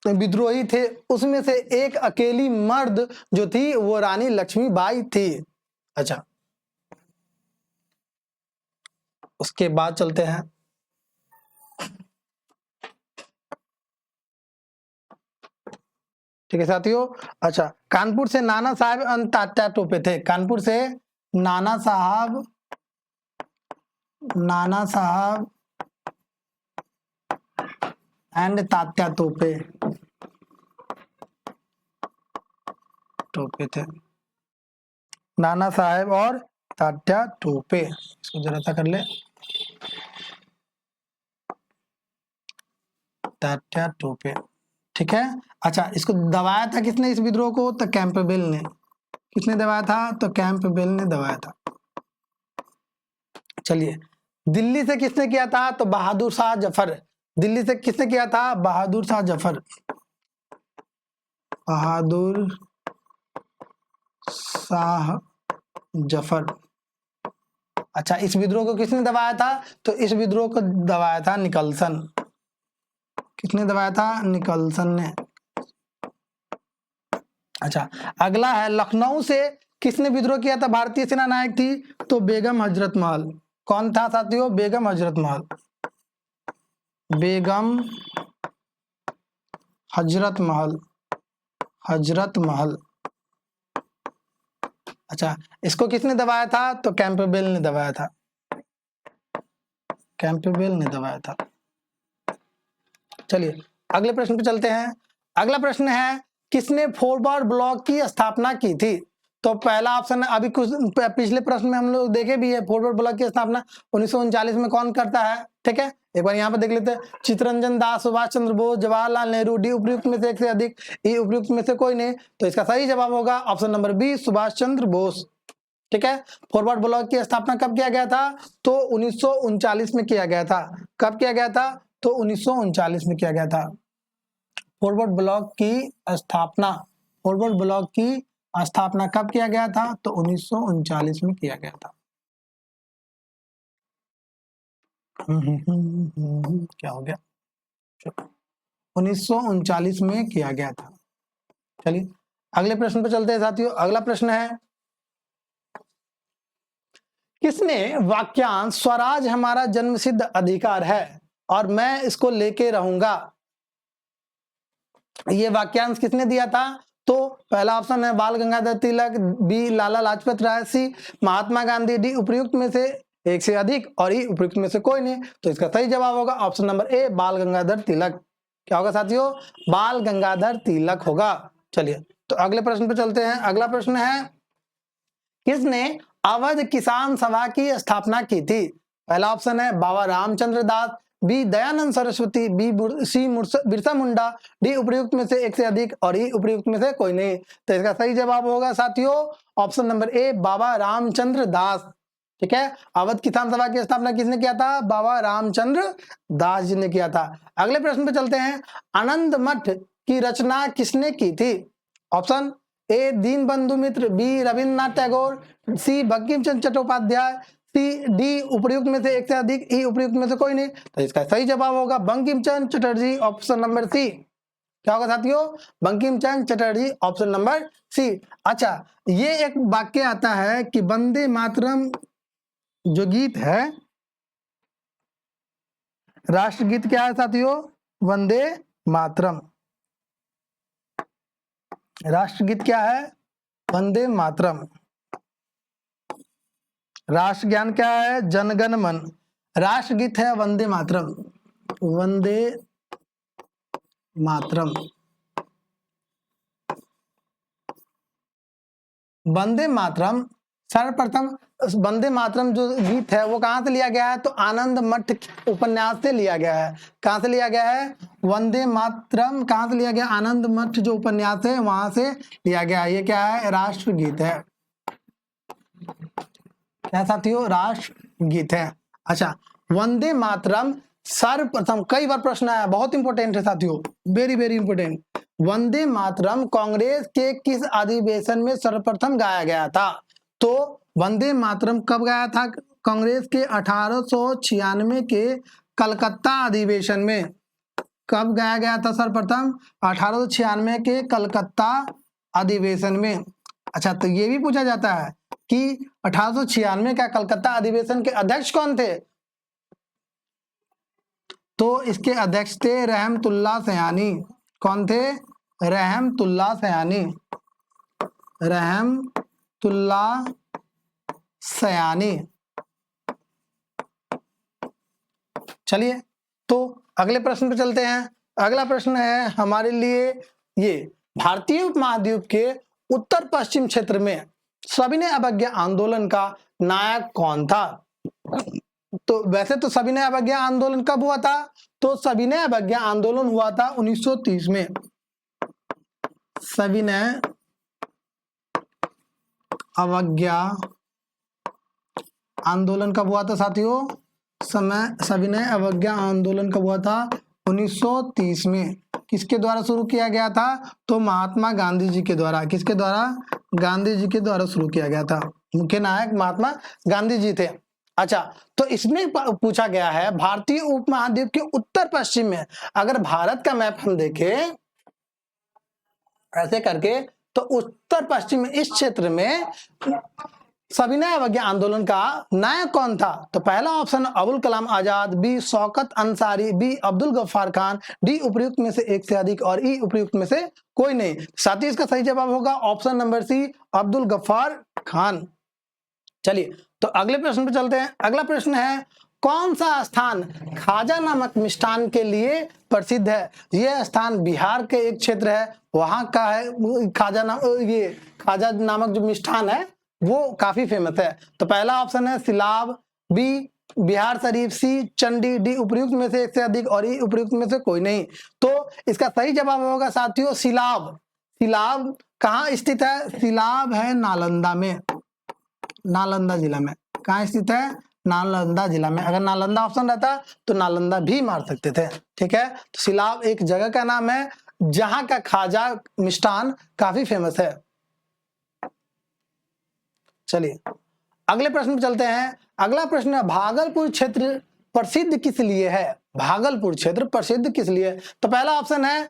विद्रोही थे उसमें से एक अकेली मर्द जो थी वो रानी लक्ष्मीबाई थी। अच्छा, उसके बाद चलते हैं। ठीक है साथियों, अच्छा कानपुर से नाना साहब एंड तात्या टोपे थे। कानपुर से नाना साहब एंड तात्या टोपे थे। नाना साहेब और तात्या टोपे, इसको जरा सा कर ले, तात्या टोपे। ठीक है, अच्छा इसको दबाया था किसने इस विद्रोह को? तो कैंपबेल ने। किसने दबाया था? तो कैंपबेल ने दबाया था। चलिए, दिल्ली से किसने किया था? तो बहादुर शाह जफर। दिल्ली से किसने किया था? बहादुर शाह जफर। बहादुर शाह जफर। अच्छा, इस विद्रोह को किसने दबाया था? तो इस विद्रोह को दबाया था निकलसन। किसने दबाया था? निकलसन ने। अच्छा, अगला है लखनऊ से किसने विद्रोह किया था? भारतीय सेना नायक थी तो बेगम हजरत महल। कौन था साथियों? बेगम हजरत महल। बेगम हजरत महल, हजरत महल। अच्छा, इसको किसने दबाया था? तो कैंपबेल ने दबाया था, कैंपबेल ने दबाया था। चलिए अगले प्रश्न पे चलते हैं। अगला प्रश्न है किसने फॉरवर्ड ब्लॉक की स्थापना की थी? तो पहला ऑप्शन है, अभी कुछ पिछले प्रश्न में हम लोग देखे भी है, फॉरवर्ड ब्लॉक की स्थापना 1939 में कौन करता है? ठीक है, एक बार यहाँ पे देख लेते हैं। चित्तरंजन दास, सुभाष चंद्र बोस, जवाहरलाल नेहरू। डी उपयुक्त में से एक से अधिक, ई उपयुक्त में से कोई नहीं। तो इसका सही जवाब होगा option number B, Subhash Chandra Bose. ठीक है, फॉरवर्ड ब्लॉक की स्थापना कब किया गया था? तो 1939 में किया गया था। कब किया गया था? तो 1939 में किया गया था। फॉरवर्ड ब्लॉक की स्थापना, फॉरवर्ड ब्लॉक की स्थापना कब किया गया था? तो 1939 में किया गया था। क्या हो गया? 1939 में किया गया था। चलिए अगले प्रश्न पर चलते हैं साथियों। अगला प्रश्न है किसने वाक्यांश स्वराज हमारा जन्मसिद्ध अधिकार है और मैं इसको लेके रहूंगा, ये वाक्यांश किसने दिया था? तो पहला ऑप्शन है बाल गंगाधर तिलक, बी लाला लाजपत राय, सी महात्मा गांधी। डी उपयुक्त में से एक से अधिक और ई उपयुक्त में से कोई नहीं। तो इसका सही जवाब होगा ऑप्शन नंबर ए, बाल गंगाधर तिलक। क्या होगा साथियों? बाल गंगाधर तिलक होगा। चलिए तो अगले प्रश्न पे चलते हैं। अगला प्रश्न है किसने अवध किसान सभा की स्थापना की थी? पहला ऑप्शन है Baba Ramchandra Das, B Dayanand Saraswati, B C Birsa Munda. D उपयुक्त में से एक से अधिक और ई उपयुक्त में से कोई नहीं। तो इसका सही जवाब होगा साथियों ऑप्शन नंबर ए, बाबा रामचंद्र दास। ठीक है, अवध किसान सभा की स्थापना किसने किया था? बाबा रामचंद्र दास जी ने किया था। अगले प्रश्न पे चलते हैं। आनंद मठ की रचना किसने की थी? ऑप्शन ए दीन बंधु मित्र, बी रविन्द्रनाथ टैगोर, सी बंकिम चंद्र चट्टोपाध्याय, सी डी उपयुक्त में से एक से अधिक, ई उपयुक्त में से कोई नहीं। तो इसका सही जवाब होगा बंकिम चंद्र चटर्जी, ऑप्शन नंबर सी। क्या होगा साथियों? बंकिम चंद्र चटर्जी, ऑप्शन नंबर सी। अच्छा, ये एक वाक्य आता है कि वंदे मातरम जो गीत है, राष्ट्रगीत क्या है साथियों? वंदे मातरम। राष्ट्रगीत क्या है? वंदे मातरम। राष्ट्रगान क्या है? जनगण मन। राष्ट्रगीत है वंदे मातरम, वंदे मातरम। वंदे मातरम सर्वप्रथम वंदे मातरम जो गीत है वो कहां से लिया गया है? तो आनंद मठ उपन्यास से लिया गया है। कहां से लिया गया है? वंदे मातरम कहां से लिया गया? आनंद मठ जो उपन्यास है वहां से लिया गया है। ये क्या है? राष्ट्रगीत है। क्या साथियों? राष्ट्रगीत है। अच्छा, वंदे मातरम सर्वप्रथम, कई बार प्रश्न आया, बहुत इंपॉर्टेंट है साथियों, very very important. Vande Mataram Congress के किस अधिवेशन में सर्वप्रथम गाया गया था? तो वंदे मातरम कब गाया था कांग्रेस के? 1896 के कलकत्ता अधिवेशन में। कब गाया गया था सर्वप्रथम? 1896 के कलकत्ता अधिवेशन में। अच्छा, तो ये भी पूछा जाता है कि 1896 का कलकत्ता अधिवेशन के अध्यक्ष कौन थे? तो इसके अध्यक्ष थे रहमतुल्लाह सयानी। कौन थे? रहमतुल्लाह सयानी, रहमतुल्लाह सयानी। चलिए तो अगले प्रश्न पे चलते हैं। अगला प्रश्न है हमारे लिए ये, भारतीय उपमहाद्वीप के उत्तर पश्चिम क्षेत्र में सविनय अवज्ञा आंदोलन का नायक कौन था? तो वैसे तो सविनय अवज्ञा आंदोलन कब हुआ था? तो सविनय अवज्ञा आंदोलन हुआ था 1930 में। सविनय अवज्ञा आंदोलन कब हुआ था साथियों? सविनय अवज्ञा आंदोलन कब हुआ था? 1930 में। किसके द्वारा शुरू किया गया था? तो महात्मा गांधी जी के द्वारा। किसके द्वारा? गांधी जी के द्वारा शुरू किया गया था। मुख्य नायक महात्मा गांधी जी थे। अच्छा, तो इसमें पूछा गया है भारतीय उपमहाद्वीप के उत्तर पश्चिम में, अगर भारत का मैप हम देखें ऐसे करके, तो उत्तर पश्चिम में इस क्षेत्र में सविनय अवज्ञा आंदोलन का नायक कौन था? तो पहला option Abul Kalam Azad, B Shaukat Ansari, B Abdul Ghaffar Khan, D उपर्युक्त में से एक से अधिक और ई उपर्युक्त में से कोई नहीं। साथ ही इसका सही जवाब होगा option number C, Abdul Ghaffar Khan. चलिए तो अगले प्रश्न पे चलते हैं। अगला प्रश्न है, कौन सा स्थान खाजा नामक मिष्ठान के लिए प्रसिद्ध है? यह स्थान बिहार के एक क्षेत्र है, वहां का है खाजा ये खाजा नामक जो मिष्ठान है वो काफी फेमस है। तो पहला ऑप्शन है सिलाब, बी बिहार शरीफ, सी चंडी, डी उपर्युक्त में से एक से अधिक और ई उपर्युक्त में से कोई नहीं। तो इसका सही जवाब होगा साथियों सिलाब। सिलाब कहाँ स्थित है? सिलाब है नालंदा में, नालंदा जिला में। कहाँ स्थित है? नालंदा जिला में। अगर नालंदा ऑप्शन रहता तो नालंदा भी मार सकते थे। ठीक है, तो सिलाब एक जगह का नाम है जहां का खाजा मिष्ठान काफी फेमस है। चलिए अगले प्रश्न पे चलते हैं। अगला प्रश्न है, भागलपुर क्षेत्र प्रसिद्ध किस लिए है? भागलपुर क्षेत्र प्रसिद्ध किस लिए? तो पहला ऑप्शन है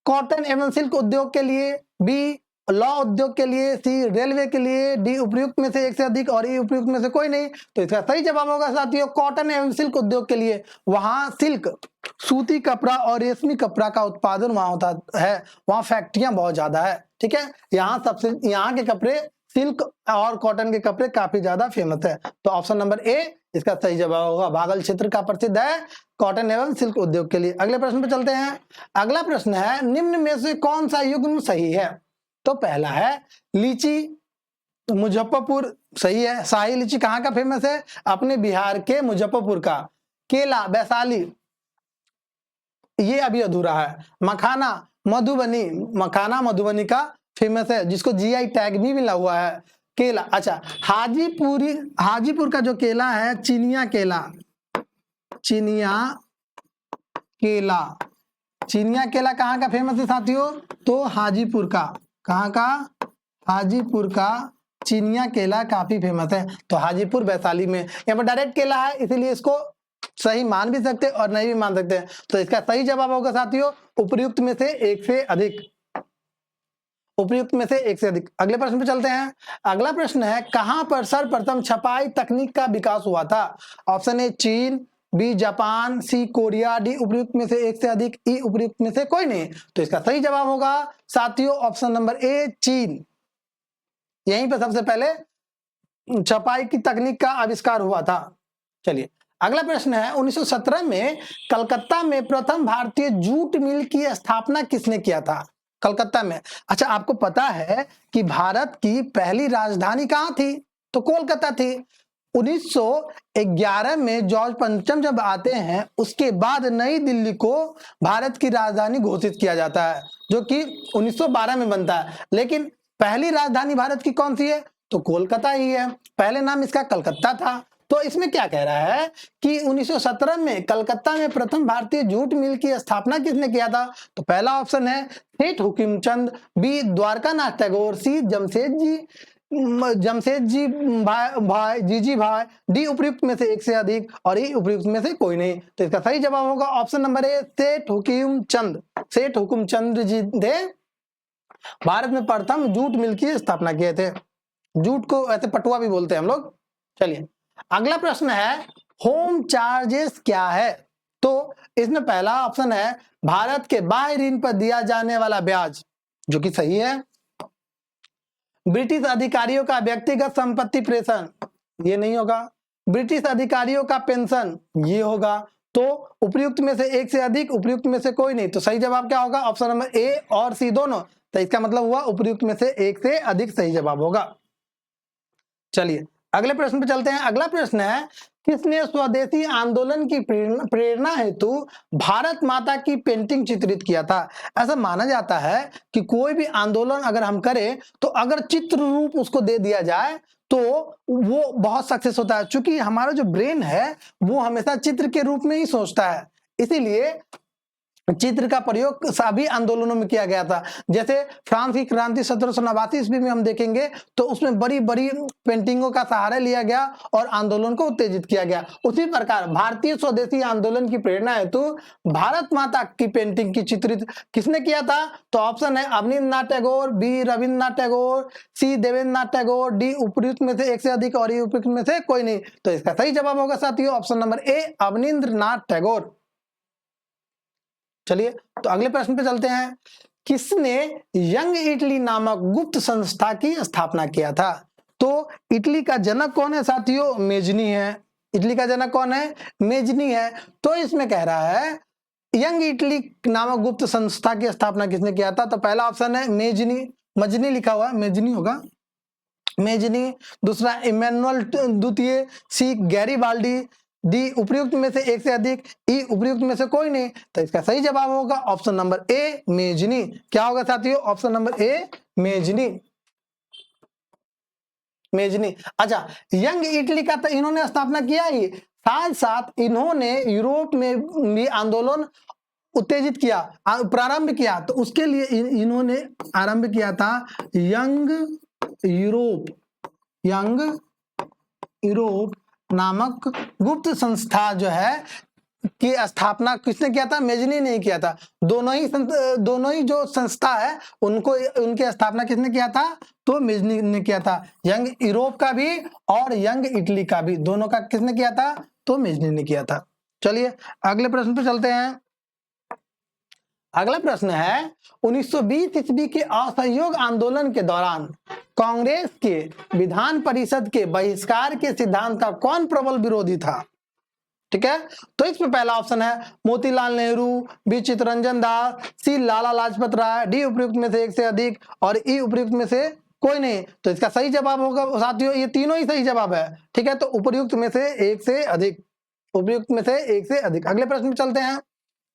कॉटन एवं सिल्क उद्योग के लिए, बी लॉ उद्योग के लिए, सी रेलवे के लिए, डी उपर्युक्त में से एक से अधिक और ई उपर्युक्त में से कोई नहीं। तो इसका सही जवाब होगा साथियों कॉटन एवं सिल्क उद्योग के लिए। वहां सिल्क, सूती कपड़ा और रेशमी कपड़ा का उत्पादन वहां होता है, वहां फैक्ट्रियां बहुत ज्यादा है। ठीक है, यहाँ के कपड़े सिल्क और कॉटन के कपड़े काफी ज्यादा फेमस है। तो ऑप्शन नंबर ए इसका सही जवाब होगा। भागल क्षेत्र का प्रसिद्ध है कॉटन एवं सिल्क उद्योग के लिए। अगले प्रश्न पे चलते हैं। अगला प्रश्न है, निम्न में से कौन सा युग्म सही है? तो पहला है लीची मुजफ्फरपुर सही है। शाही लीची कहाँ का फेमस है? अपने बिहार के मुजफ्फरपुर का। केला वैशाली, ये अभी अधूरा है। मखाना मधुबनी, मखाना मधुबनी का फेमस है जिसको जीआई टैग भी मिला हुआ है। केला, अच्छा हाजीपुर का जो केला है चिनिया केला, चिनिया केला, चिनिया केला कहाँ का फेमस है साथियों? तो हाजीपुर का। कहाँ का? हाजीपुर का चिनिया केला काफी फेमस है। तो हाजीपुर वैशाली में। यहाँ पर डायरेक्ट केला है इसीलिए इसको सही मान भी सकते और नहीं भी मान सकते। तो इसका सही जवाब होगा साथियों उपर्युक्त में से एक से अधिक, उपर्युक्त में से एक से अधिक। अगले प्रश्न पे चलते हैं। अगला प्रश्न है, कहां पर सर्वप्रथम छपाई तकनीक का विकास हुआ था? ऑप्शन ए चीन, बी जापान, सी कोरिया, डी उपर्युक्त में से एक से अधिक, ई उपर्युक्त में से कोई नहीं। तो इसका सही जवाब होगा साथियों ऑप्शन नंबर ए चीन। यहीं पर सबसे पहले छपाई की तकनीक का आविष्कार हुआ था। चलिए अगला प्रश्न है, 1917 में कलकत्ता में प्रथम भारतीय जूट मिल की स्थापना किसने किया था? कलकत्ता में। अच्छा आपको पता है कि भारत की पहली राजधानी कहाँ थी? तो कोलकाता थी। 1911 में जॉर्ज पंचम जब आते हैं उसके बाद नई दिल्ली को भारत की राजधानी घोषित किया जाता है जो कि 1912 में बनता है। लेकिन पहली राजधानी भारत की कौन सी है? तो कोलकाता ही है। पहले नाम इसका कलकत्ता था। तो इसमें क्या कह रहा है कि 1917 में कलकत्ता में प्रथम भारतीय जूट मिल की स्थापना किसने किया था? तो पहला ऑप्शन है सेठ हुकुमचंद, बी द्वारकानाथ टैगोर, सी जमशेद जी भाई जीजी भाई, डी उपर्युक्त में से एक से अधिक और ई उपर्युक्त में से कोई नहीं। तो इसका सही जवाब होगा ऑप्शन नंबर ए सेठ हुकुमचंद। सेठ हुकुमचंद जी थे भारत में प्रथम जूट मिल की स्थापना किए थे। जूट को ऐसे पटुआ भी बोलते हैं हम लोग। चलिए अगला प्रश्न है, होम चार्जेस क्या है? तो इसमें पहला ऑप्शन है भारत के बाह्य ऋण पर दिया जाने वाला ब्याज, जो कि सही है। ब्रिटिश अधिकारियों का व्यक्तिगत संपत्ति प्रेषण, ये नहीं होगा। ब्रिटिश अधिकारियों का पेंशन, ये होगा। तो उपर्युक्त में से एक से अधिक, उपर्युक्त में से कोई नहीं। तो सही जवाब क्या होगा? ऑप्शन नंबर ए और सी दोनों। तो इसका मतलब हुआ उपर्युक्त में से एक से अधिक सही जवाब होगा। चलिए अगले प्रश्न पे चलते हैं। अगला प्रश्न है, किसने स्वदेशी आंदोलन की प्रेरणा हेतु भारत माता की पेंटिंग चित्रित किया था? ऐसा माना जाता है कि कोई भी आंदोलन अगर हम करें तो अगर चित्र रूप उसको दे दिया जाए तो वो बहुत सक्सेस होता है। क्योंकि हमारा जो ब्रेन है वो हमेशा चित्र के रूप में ही सोचता है। इसीलिए चित्र का प्रयोग सभी आंदोलनों में किया गया था। जैसे फ्रांस की क्रांति 1789 ईस्वी में हम देखेंगे तो उसमें बड़ी बड़ी पेंटिंगों का सहारा लिया गया और आंदोलन को उत्तेजित किया गया। उसी प्रकार भारतीय स्वदेशी आंदोलन की प्रेरणा हेतु भारत माता की पेंटिंग की चित्रित किसने किया था? तो ऑप्शन है अवनींद्रनाथ टैगोर, बी रविन्द्रनाथ टैगोर, सी देवेंद्रनाथ टैगोर, डी उपयुक्त में से एक से अधिक और ई उपयुक्त में से कोई नहीं। तो इसका सही जवाब होगा साथियों ऑप्शन नंबर ए अवनींद्रनाथ टैगोर। चलिए तो अगले प्रश्न पे चलते हैं। किसने यंग इटली नामक गुप्त संस्था की स्थापना किया था? तो इटली का जनक कौन है साथियों? मेजनी है। इटली का जनक कौन है? मेजनी है। तो इसमें कह रहा है यंग इटली नामक गुप्त संस्था की स्थापना किसने किया था? तो पहला ऑप्शन है मेजनी, मजनी लिखा हुआ है, मेजनी होगा, मेजनी। दूसरा इमैनुअल द्वितीय, सी गैरीबाल्डी, डी उपयुक्त में से एक से अधिक, ई उपयुक्त में से कोई नहीं। तो इसका सही जवाब होगा ऑप्शन नंबर ए मेजनी। क्या होगा साथियों? ऑप्शन नंबर ए मेजनी, मेजनी। अच्छा, यंग इटली का तो इन्होंने स्थापना किया ही, साथ साथ इन्होंने यूरोप में भी आंदोलन उत्तेजित किया, प्रारंभ किया। तो उसके लिए इन्होंने आरंभ किया था यंग यूरोप नामक गुप्त संस्था जो है की स्थापना किसने किया था? मेजनी ने किया था। दोनों ही जो संस्था है उनको उनकी स्थापना किसने किया था? तो मेजनी ने किया था। यंग यूरोप का भी और यंग इटली का भी, दोनों का किसने किया था? तो मेजनी ने किया था। चलिए अगले प्रश्न पे चलते हैं। अगला प्रश्न है 1920 ईस्वी के असहयोग आंदोलन के दौरान कांग्रेस के विधान परिषद के बहिष्कार के सिद्धांत का कौन प्रबल विरोधी था? ठीक है, तो इसमें पहला ऑप्शन है मोतीलाल नेहरू, बी चित्तरंजन दास, सी लाला लाजपत राय, डी उपयुक्त में से एक से अधिक और ई उपयुक्त में से कोई नहीं। तो इसका सही जवाब होगा साथियों, ये तीनों ही सही जवाब है। ठीक है, तो उपयुक्त में से एक से अधिक, उपयुक्त में से एक से अधिक। अगले प्रश्न में चलते हैं।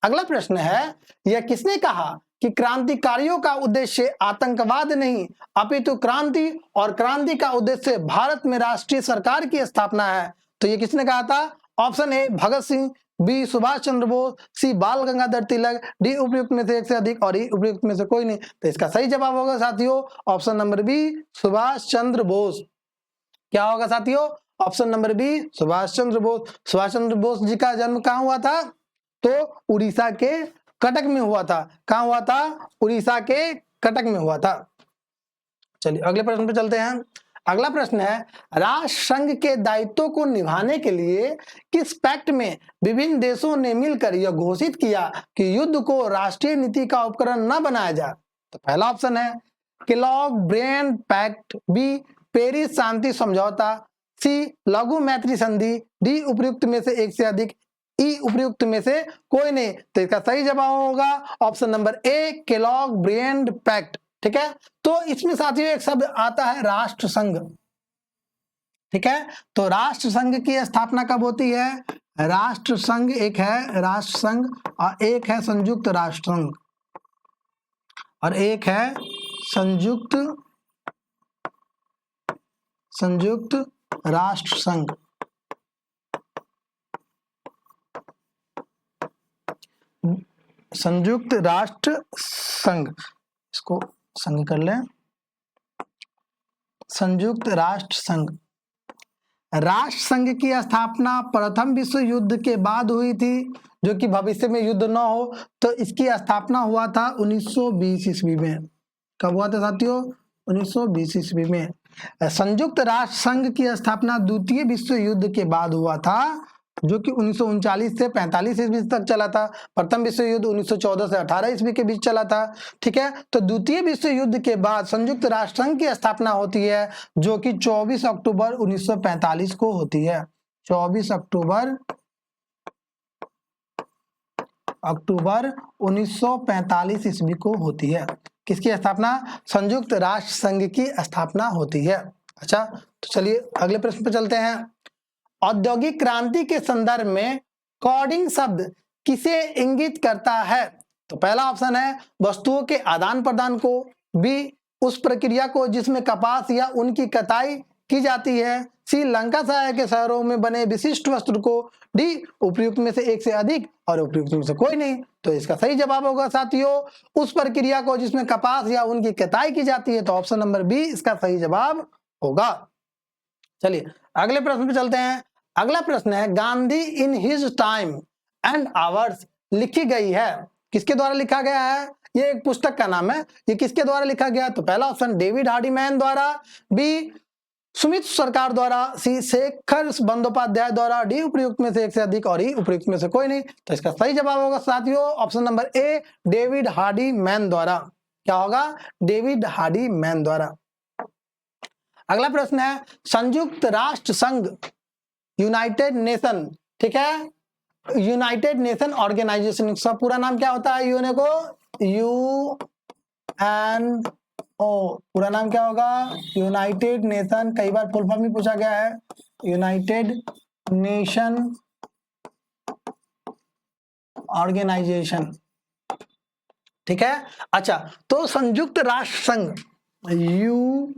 अगला प्रश्न है यह किसने कहा कि क्रांतिकारियों का उद्देश्य आतंकवाद नहीं अपितु क्रांति और क्रांति का उद्देश्य भारत में राष्ट्रीय सरकार की स्थापना है? तो ये किसने कहा था? Option A Bhagat Singh, B Subhash Chandra Bose, C Bal Gangadhar Tilak, D उपयुक्त में से एक से अधिक और ई उपयुक्त में से कोई नहीं। तो इसका सही जवाब होगा साथियों option number B Subhash Chandra Bose. क्या होगा साथियों? Option number B Subhash Chandra Bose. Subhash Chandra Bose ji का जन्म कहाँ हुआ था? तो उड़ीसा के कटक में हुआ था। कहाँ हुआ था? उड़ीसा के कटक में हुआ था। चलिए अगले प्रश्न पे चलते हैं। अगला प्रश्न है राष्ट्र संघ के दायित्वों को निभाने के लिए किस पैक्ट में विभिन्न देशों ने मिलकर यह घोषित किया कि युद्ध को राष्ट्रीय नीति का उपकरण न बनाया जाए? तो पहला ऑप्शन है केलॉग-ब्रेन पैक्ट, बी पेरिस शांति समझौता, सी लघु मैत्री संधि, डी उपयुक्त में से एक से अधिक, ई उपयुक्त में से कोई नहीं। तो इसका सही जवाब होगा option number A Kellogg Briand pact. ठीक है, तो इसमें साथियों एक शब्द आता है राष्ट्र संघ। ठीक है, तो राष्ट्र संघ की स्थापना कब होती है? राष्ट्र संघ एक है राष्ट्र संघ और एक है संयुक्त राष्ट्र संघ और एक है संयुक्त राष्ट्र संघ। संयुक्त राष्ट्र संघ, इसको संघ कर लें, संयुक्त राष्ट्र संघ। राष्ट्र संघ की स्थापना प्रथम विश्व युद्ध के बाद हुई थी, जो कि भविष्य में युद्ध न हो। तो इसकी स्थापना हुआ था 1920 ईस्वी में। कब हुआ था साथियों? 1920 ईस्वी में। संयुक्त राष्ट्र संघ की स्थापना द्वितीय विश्व युद्ध के बाद हुआ था, जो कि 1939 से 45 ईस्वी तक चला था। प्रथम विश्व युद्ध 1914 से 18 ईस्वी के बीच चला था। ठीक है, तो द्वितीय विश्व युद्ध के बाद संयुक्त राष्ट्र संघ की स्थापना होती है, जो कि 24 अक्टूबर 1945 को होती है। 24 अक्टूबर 1945 ईस्वी को होती है। किसकी स्थापना? संयुक्त राष्ट्र संघ की स्थापना होती है। अच्छा, तो चलिए अगले प्रश्न पर चलते हैं। औद्योगिक क्रांति के संदर्भ में कोडिंग शब्द किसे इंगित करता है? तो पहला ऑप्शन है वस्तुओं के आदान प्रदान को, बी उस प्रक्रिया को जिसमें कपास या ऊन की कटाई की जाती है, श्रीलंका सहायक के शहरों में बने विशिष्ट वस्त्र को, डी उपयुक्त में से एक से अधिक और उपयुक्त में से कोई नहीं। तो इसका सही जवाब होगा साथियों उस प्रक्रिया को जिसमें कपास या ऊन की कताई की जाती है। तो ऑप्शन नंबर बी इसका सही जवाब होगा। चलिए अगले प्रश्न पे चलते हैं। अगला प्रश्न है Gandhi in his time and hours लिखी गई है, किसके द्वारा लिखा गया है? ये एक पुस्तक का नाम है, ये किसके द्वारा लिखा गया? तो पहला ऑप्शन डेविड हार्डीमैन द्वारा, बी सुमित सरकार द्वारा, सी शेखर बंदोपाध्याय द्वारा, डी उपयुक्त में से एक से अधिक और ई उपयुक्त में से कोई नहीं। तो इसका सही जवाब होगा साथियों ऑप्शन नंबर ए डेविड हार्डीमैन द्वारा। क्या होगा? डेविड हार्डीमैन द्वारा। अगला प्रश्न है संयुक्त राष्ट्र संघ यूनाइटेड नेशन, ठीक है, यूनाइटेड नेशन ऑर्गेनाइजेशन का पूरा नाम क्या होता है? यूएनओ को यूएनओ पूरा नाम क्या होगा? United nation. कई बार फुल फॉर्म भी पूछा गया है, यूनाइटेड नेशन ऑर्गेनाइजेशन, ठीक है। अच्छा तो संयुक्त राष्ट्र संघ यूएनओ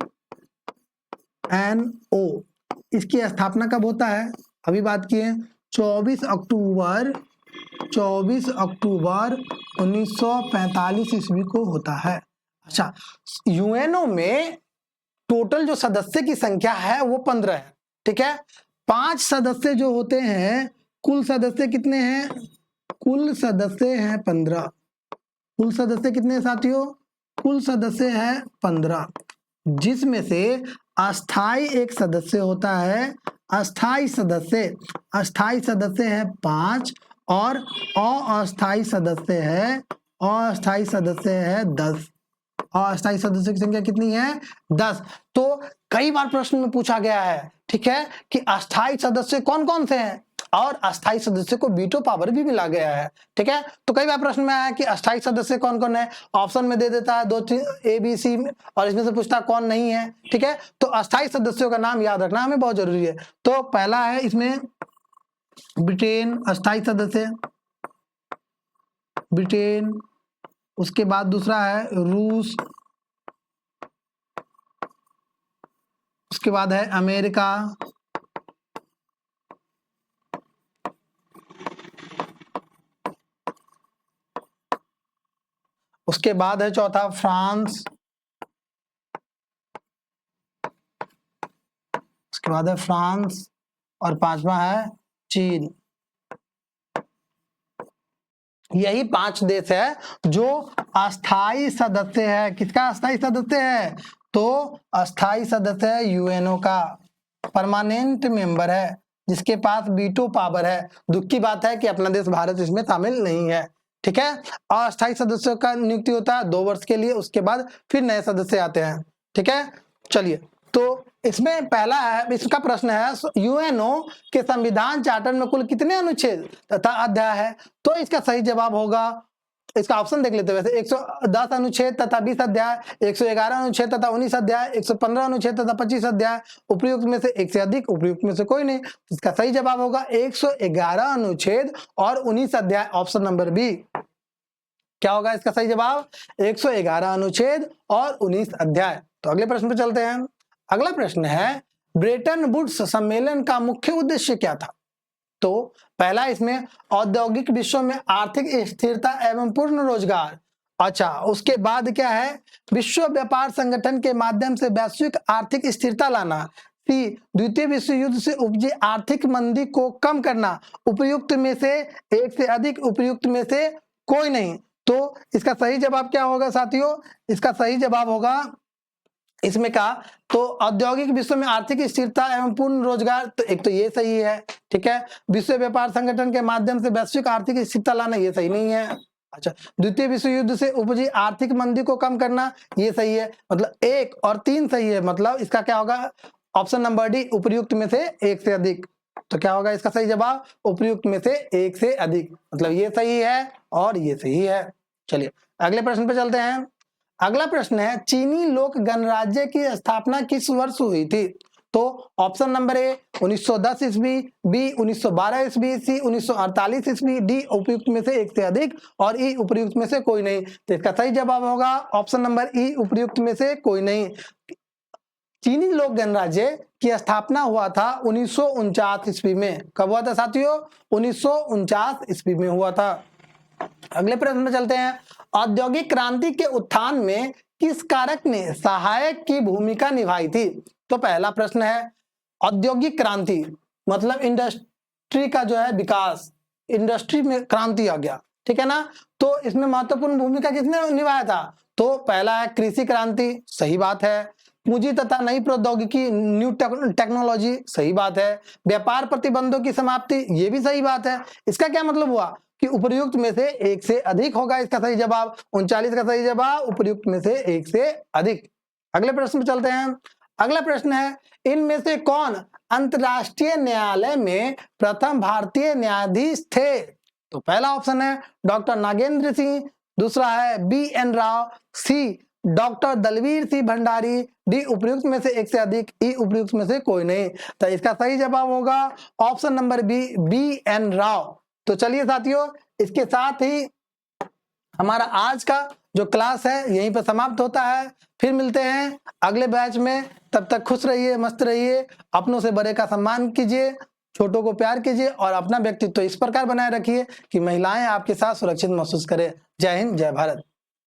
इसकी स्थापना कब होता है? अभी बात किए 24 अक्टूबर 1945 ईस्वी को होता है। अच्छा यूएनओ में टोटल जो सदस्य की संख्या है वो 15 है, ठीक है। 5 सदस्य जो होते हैं, कुल सदस्य कितने हैं? कुल सदस्य हैं 15। कुल सदस्य कितने हैं साथियों? कुल सदस्य है 15, जिसमें से अस्थाई एक सदस्य होता है। अस्थाई सदस्य है 5 और अस्थाई सदस्य है 10। अस्थाई सदस्य की संख्या कितनी है? 10। तो कई बार प्रश्न में पूछा गया है, ठीक है, कि अस्थाई सदस्य कौन कौन से हैं और अस्थाई सदस्य को वीटो पावर भी मिला गया है, ठीक है। तो कई बार प्रश्न में आया कि अस्थाई सदस्य कौन कौन है, ऑप्शन में दे देता है 2 A B C और इसमें से पूछता कौन नहीं है, ठीक है। तो अस्थाई सदस्यों का नाम याद रखना हमें बहुत जरूरी है। तो पहला है इसमें ब्रिटेन, अस्थाई सदस्य ब्रिटेन। उसके बाद दूसरा है रूस, उसके बाद है अमेरिका, उसके बाद है चौथा फ्रांस, उसके बाद है फ्रांस और 5वां है चीन। यही 5 देश है जो अस्थाई सदस्य है। किसका अस्थाई सदस्य है? तो अस्थाई सदस्य है यूएनओ का, परमानेंट मेंबर है, जिसके पास वीटो पावर है। दुख की बात है कि अपना देश भारत इसमें शामिल नहीं है, ठीक है। अस्थाई सदस्यों का नियुक्ति होता है 2 वर्ष के लिए, उसके बाद फिर नए सदस्य आते हैं, ठीक है। चलिए तो इसमें पहला है, इसका प्रश्न है यूएनओ के संविधान चार्टर में कुल कितने अनुच्छेद तथा अध्याय है? तो इसका सही जवाब होगा, इसका ऑप्शन देख लेते हैं। वैसे 110 अनुच्छेद तथा 20 अध्याय, 111 अनुच्छेद तथा 19 अध्याय, 115 अनुच्छेद तथा 25 अध्याय, उपयुक्त में से एक से अधिक, उपयुक्त में से कोई नहीं। इसका सही जवाब होगा 111 अनुच्छेद और 19 अध्याय, ऑप्शन नंबर बी। क्या होगा इसका सही जवाब? 111 अनुच्छेद और 19 अध्याय। तो अगले प्रश्न पे चलते हैं। अगला प्रश्न है ब्रेटन वुड्स सम्मेलन का मुख्य उद्देश्य क्या था? तो पहला इसमें औद्योगिक विश्व में आर्थिक स्थिरता एवं पूर्ण रोजगार। अच्छा उसके बाद क्या है? विश्व व्यापार संगठन के माध्यम से वैश्विक आर्थिक स्थिरता लाना। सी द्वितीय विश्व युद्ध से उपजी आर्थिक मंदी को कम करना। उपयुक्त में से एक से अधिक, उपयुक्त में से कोई नहीं। तो इसका सही जवाब क्या होगा साथियों? इसका सही जवाब होगा इसमें का तो औद्योगिक विश्व में आर्थिक स्थिरता एवं पूर्ण रोजगार। तो एक तो ये सही है, ठीक है। विश्व व्यापार संगठन के माध्यम से वैश्विक आर्थिक स्थिरता लाना, ये सही नहीं है। अच्छा द्वितीय विश्व युद्ध से उपजी आर्थिक मंदी को कम करना, ये सही है। मतलब 1 और 3 सही है। मतलब इसका क्या होगा? ऑप्शन नंबर डी उपयुक्त में से एक से अधिक। तो क्या होगा इसका सही जवाब? उपयुक्त में से एक से अधिक। मतलब ये सही है और ये सही है। चलिए अगले प्रश्न पे चलते हैं। अगला प्रश्न है चीनी लोक गणराज्य की स्थापना किस वर्ष हुई थी? तो ऑप्शन नंबर ए 1910 ईस्वी, बी 1912 ईस्वी, सी 1948 ईस्वी, डी उपयुक्त में से एक से अधिक और ई उपयुक्त में से कोई नहीं। तो इसका सही जवाब होगा ऑप्शन नंबर ई उपयुक्त में से कोई नहीं। चीनी लोक गणराज्य की स्थापना हुआ था 1949 ईस्वी में। कब हुआ था साथियों? 1949 ईस्वी में हुआ था। अगले प्रश्न में चलते हैं। औद्योगिक क्रांति के उत्थान में किस कारक ने सहायक की भूमिका निभाई थी? तो पहला प्रश्न है औद्योगिक क्रांति मतलब इंडस्ट्री का जो है विकास, इंडस्ट्री में क्रांति आ गया, ठीक है ना। तो इसमें महत्वपूर्ण भूमिका किसने निभाया था? तो पहला है कृषि क्रांति, सही बात है। पूंजी तथा नई प्रौद्योगिकी, न्यू टेक्नोलॉजी, सही बात है। व्यापार प्रतिबंधों की समाप्ति, ये भी सही बात है। इसका क्या मतलब हुआ कि उपर्युक्त में से एक से अधिक होगा इसका सही जवाब। 39 का सही जवाब उपर्युक्त में से एक से अधिक। अगले प्रश्न पे चलते हैं। अगला प्रश्न है इनमें से कौन अंतरराष्ट्रीय न्यायालय में प्रथम भारतीय न्यायाधीश थे? तो पहला ऑप्शन है डॉक्टर नागेंद्र सिंह, दूसरा है BN राव, सी डॉक्टर दलवीर सिंह भंडारी, डी उपर्युक्त में से एक से अधिक, ई उपर्युक्त में से कोई नहीं। तो इसका सही जवाब होगा option number B, BN Rao. तो चलिए साथियों, इसके साथ ही हमारा आज का जो क्लास है यहीं पर समाप्त होता है। फिर मिलते हैं अगले बैच में, तब तक खुश रहिए, मस्त रहिए, अपनों से बड़े का सम्मान कीजिए, छोटों को प्यार कीजिए और अपना व्यक्तित्व इस प्रकार बनाए रखिए कि महिलाएं आपके साथ सुरक्षित महसूस करें। जय हिंद, जय भारत।